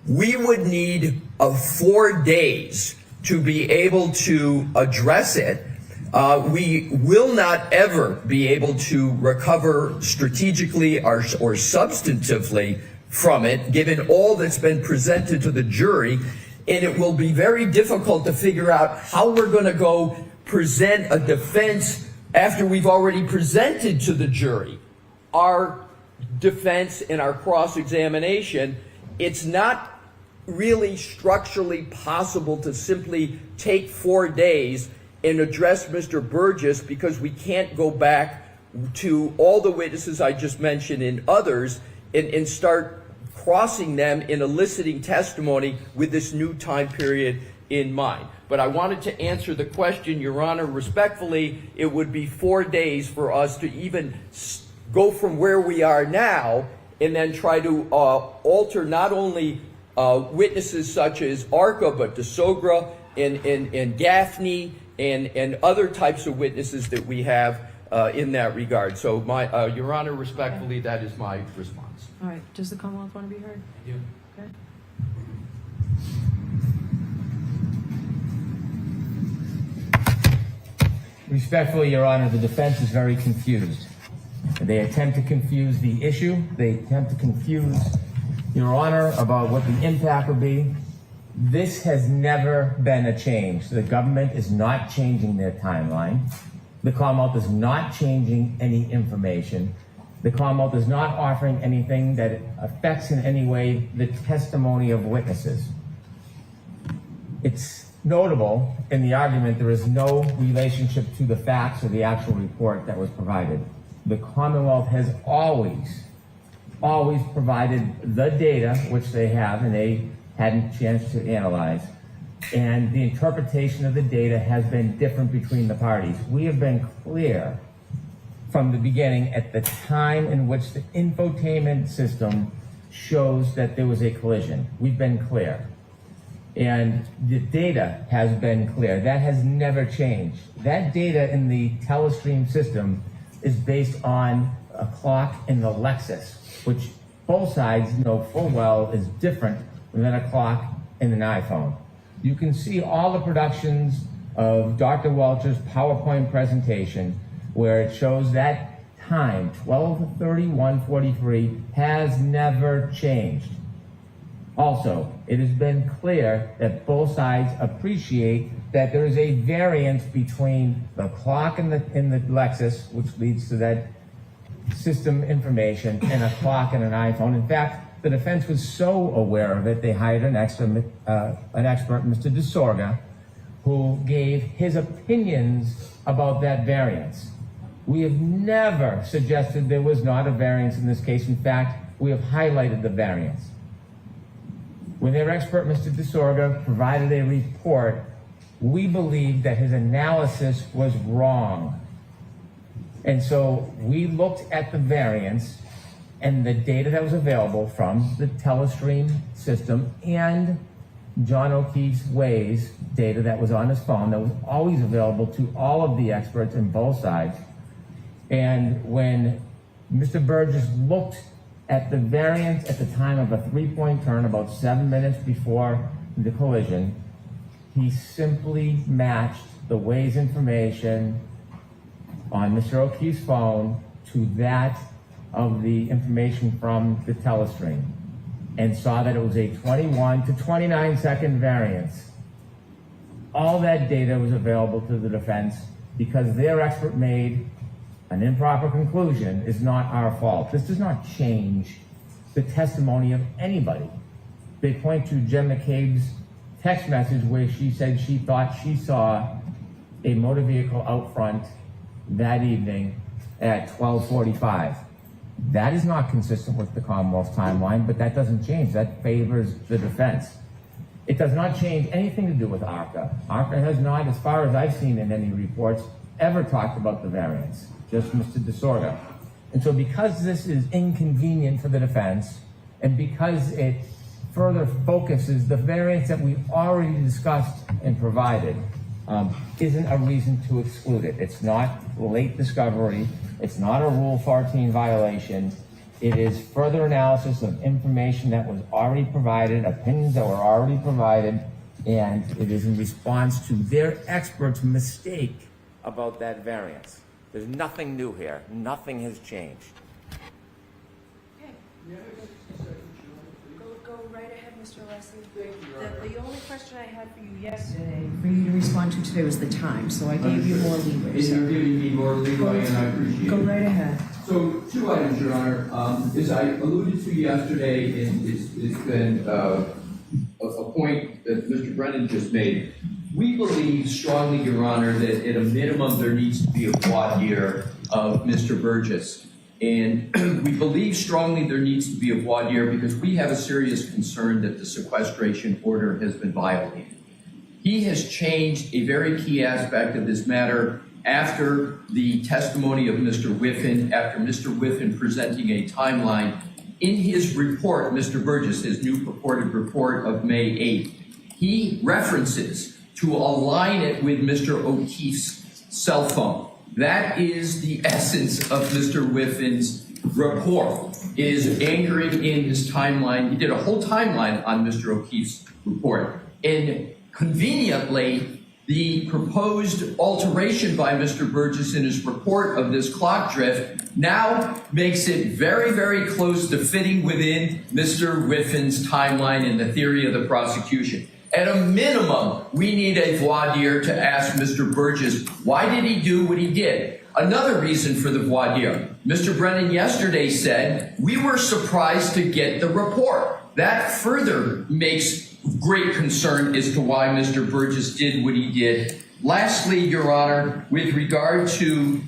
we would need 4 days to be able to address it. We will not ever be able to recover strategically or substantively from it, given all that's been presented to the jury, and it will be very difficult to figure out how we're going to go present a defense after we've already presented to the jury our defense and our cross-examination. It's not really structurally possible to simply take 4 days and address Mr. Burgess, because we can't go back to all the witnesses I just mentioned and others and start crossing them in eliciting testimony with this new time period in mind. But I wanted to answer the question, Your Honor, respectfully. It would be 4 days for us to even go from where we are now and then try to alter not only witnesses such as Arca, but DeSogra and Gaffney and other types of witnesses that we have in that regard. So, Your Honor, respectfully, that is my response. All right, does the Commonwealth want to be heard? Yeah. Okay. Respectfully, Your Honor, the defense is very confused. They attempt to confuse the issue. They attempt to confuse Your Honor about what the impact will be. This has never been a change. The government is not changing their timeline. The Commonwealth is not changing any information. The Commonwealth is not offering anything that affects in any way the testimony of witnesses. It's notable in the argument there is no relationship to the facts or the actual report that was provided. The Commonwealth has always provided the data, which they have, and they hadn't a chance to analyze. And the interpretation of the data has been different between the parties. We have been clear from the beginning at the time in which the infotainment system shows that there was a collision. We've been clear. And the data has been clear. That has never changed. That data in the telestream system is based on a clock in the Lexus, which both sides know full well is different than a clock in an iPhone. You can see all the productions of Dr. Welcher's PowerPoint presentation where it shows that time, 12:31:43, has never changed. Also, it has been clear that both sides appreciate that there is a variance between the clock in the Lexus, which leads to that system information, and a clock in an iPhone. In fact, the defense was so aware of it, they hired an expert, Mr. DeSorga, who gave his opinions about that variance. We have never suggested there was not a variance in this case. In fact, we have highlighted the variance. When their expert, Mr. DeSorga, provided a report, we believed that his analysis was wrong. And so we looked at the variance and the data that was available from the telestream system and John O'Keefe's Waze data that was on his phone that was always available to all of the experts in both sides. And when Mr. Burgess looked at the variance at the time of a three-point turn about 7 minutes before the collision, he simply matched the Waze information on Mr. O'Keefe's phone to that of the information from the telestream and saw that it was a 21 to 29 second variance. All that data was available to the defense because their expert made an improper conclusion is not our fault. This does not change the testimony of anybody. They point to Jen McCabe's text message where she said she thought she saw a motor vehicle out front that evening at 12:45. That is not consistent with the Commonwealth's timeline, but that doesn't change. That favors the defense. It does not change anything to do with ARCA. ARCA has not, as far as I've seen in any reports, ever talked about the variance, just Mr. DeSorga. And so because this is inconvenient for the defense, and because it further focuses the variance that we've already discussed and provided, isn't a reason to exclude it. It's not late discovery. It's not a Rule 14 violation. It is further analysis of information that was already provided, opinions that were already provided, and it is in response to their expert's mistake about that variance. There's nothing new here. Nothing has changed. Go right ahead, Mr. Leslie. The only question I had for you yesterday, for you to respond to today, was the time, so I gave you more leeway. You're giving me more leeway, and I appreciate it. Go right ahead. So, 2 items, Your Honor. As I alluded to yesterday, and it's been a point that Mr. Brennan just made, we believe strongly, Your Honor, that at a minimum there needs to be a voir dire of Mr. Burgess. And we believe strongly there needs to be a voir dire because we have a serious concern that the sequestration order has been violated. He has changed a very key aspect of this matter after the testimony of Mr. Whiffen, after Mr. Whiffen presenting a timeline. In his report, Mr. Burgess, his new purported report of May 8th, he references to align it with Mr. O'Keefe's cell phone. That is the essence of Mr. Whiffen's report, is anchoring in his timeline. He did a whole timeline on Mr. O'Keefe's report. And conveniently, the proposed alteration by Mr. Burgess in his report of this clock drift now makes it very, very close to fitting within Mr. Whiffen's timeline and the theory of the prosecution. At a minimum, we need a voir dire to ask Mr. Burgess, why did he do what he did? Another reason for the voir dire. Mr. Brennan yesterday said, we were surprised to get the report. That further makes great concern as to why Mr. Burgess did what he did. Lastly, Your Honor, with regard to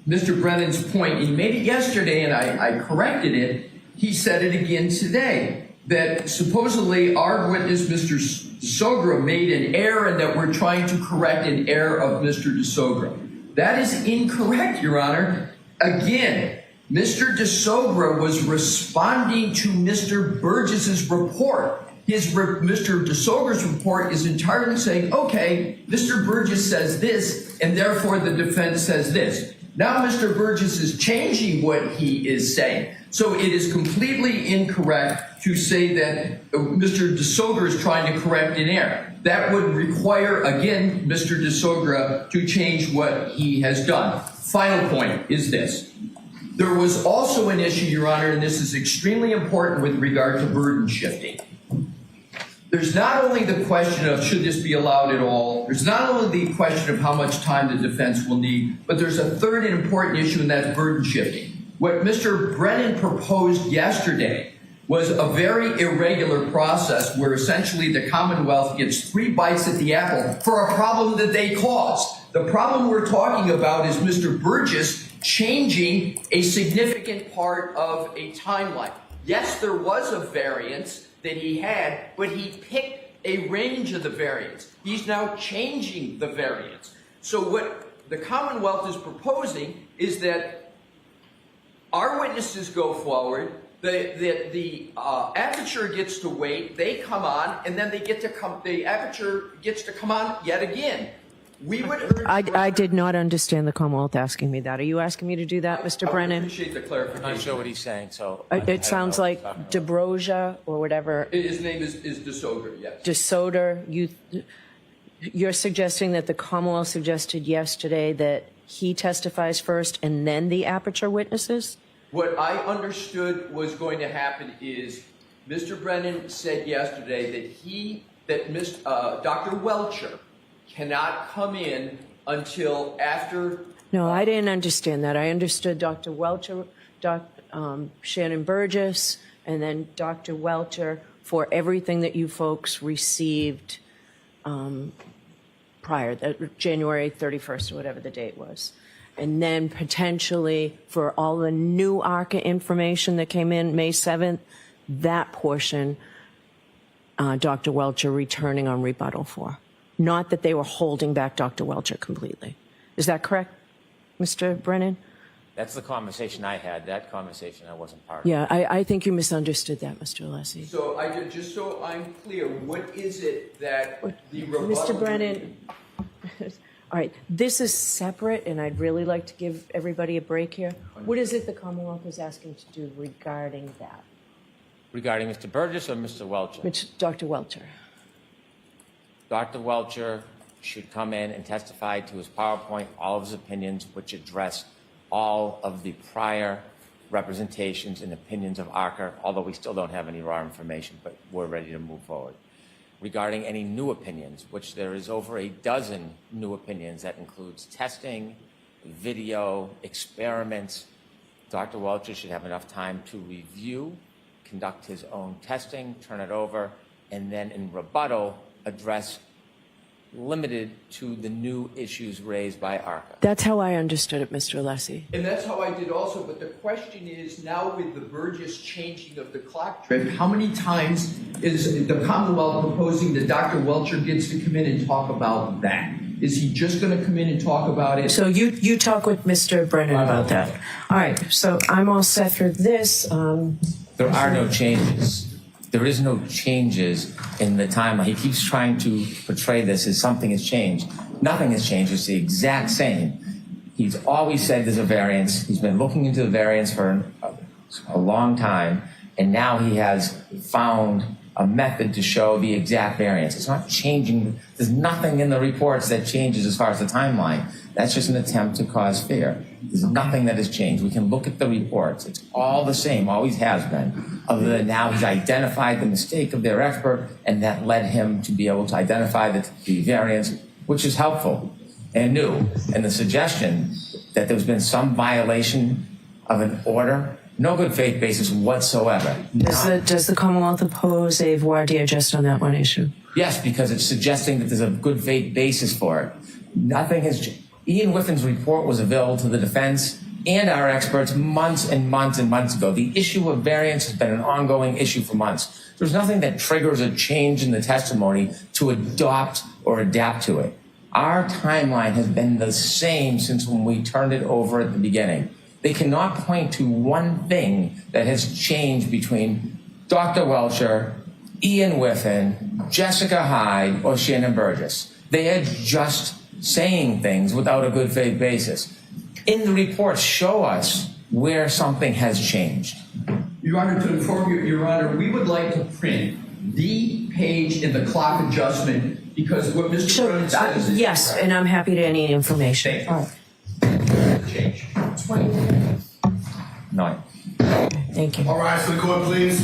Mr. Brennan's point, he made it yesterday and I corrected it. He said it again today, that supposedly our witness, Mr. DeSogra, made an error and that we're trying to correct an error of Mr. DeSogra. That is incorrect, Your Honor. Again, Mr. DeSogra was responding to Mr. Burgess's report. Mr. DeSogra's report is entirely saying, okay, Mr. Burgess says this, and therefore the defense says this. Now Mr. Burgess is changing what he is saying. So it is completely incorrect to say that Mr. DeSogra is trying to correct an error. That would require, again, Mr. DeSogra to change what he has done. Final point is this. There was also an issue, Your Honor, and this is extremely important with regard to burden shifting. There's not only the question of should this be allowed at all, there's not only the question of how much time the defense will need, but there's a third and important issue, and that's burden shifting. What Mr. Brennan proposed yesterday was a very irregular process where essentially the Commonwealth gets 3 bites at the apple for a problem that they caused. The problem we're talking about is Mr. Burgess changing a significant part of a timeline. Yes, there was a variance that he had, but he picked a range of the variance. He's now changing the variance. So what the Commonwealth is proposing is that our witnesses go forward, the aperture gets to wait, they come on, and then the aperture gets to come on yet again. We would urge I did not understand the Commonwealth asking me that. Are you asking me to do that, Mr. Brennan? I appreciate the clarification. I'm not sure what he's saying, so. It sounds like DeBroja or whatever. His name is DeSogra, yes. DeSoder, you're suggesting that the Commonwealth suggested yesterday that he testifies first and then the aperture witnesses? What I understood was going to happen is Mr. Brennan said yesterday that Dr. Welcher cannot come in until after. No, I didn't understand that. I understood Dr. Welcher, Shannon Burgess, and then Dr. Welcher for everything that you folks received prior, January 31st or whatever the date was. And then potentially for all the new ARCA information that came in May 7th, that portion, Dr. Welcher returning on rebuttal for. Not that they were holding back Dr. Welcher completely. Is that correct, Mr. Brennan? That's the conversation I had. That conversation I wasn't part of. Yeah, I think you misunderstood that, Mr. Alessi. So just so I'm clear, what is it that the rebuttal? Mr. Brennan, all right, this is separate, and I'd really like to give everybody a break here. What is it the Commonwealth is asking to do regarding that? Regarding Mr. Burgess or Mr. Welcher? Dr. Welcher. Dr. Welcher should come in and testify to his PowerPoint, all of his opinions, which address all of the prior representations and opinions of ARCA, although we still don't have any raw information, but we're ready to move forward. Regarding any new opinions, which there is over a dozen new opinions that includes testing, video, experiments, Dr. Welcher should have enough time to review, conduct his own testing, turn it over, and then in rebuttal address limited to the new issues raised by ARCA. That's how I understood it, Mr. Alessi. And that's how I did also, but the question is now with the Burgess changing of the clock trip, how many times is the Commonwealth proposing that Dr. Welcher gets to come in and talk about that? Is he just going to come in and talk about it? So you talk with Mr. Brennan about that. All right, so I'm all set for this. There are no changes. There is no changes in the timeline. He keeps trying to portray this as something has changed. Nothing has changed. It's the exact same. He's always said there's a variance. He's been looking into the variance for a long time, and now he has found a method to show the exact variance. It's not changing. There's nothing in the reports that changes as far as the timeline. That's just an attempt to cause fear. There's nothing that has changed. We can look at the reports. It's all the same, always has been, other than now he's identified the mistake of their expert, and that led him to be able to identify the variance, which is helpful and new. And the suggestion that there's been some violation of an order, no good faith basis whatsoever. Does the Commonwealth oppose a voir dire just on that one issue? Yes, because it's suggesting that there's a good faith basis for it. Nothing has. Ian Whiffin's report was available to the defense and our experts months and months and months ago. The issue of variance has been an ongoing issue for months. There's nothing that triggers a change in the testimony to adopt or adapt to it. Our timeline has been the same since when we turned it over at the beginning. They cannot point to one thing that has changed between Dr. Welcher, Ian Whiffin, Jessica Hyde, or Shannon Burgess. They are just saying things without a good faith basis. In the reports, show us where something has changed. Your Honor, to inform you, Your Honor, we would like to print the page in the clock adjustment because what Mr. Brennan says is yes, correct. and I'm happy to any information. Thank you. Change. 20 minutes. 9. Thank you. All rise for the court, please.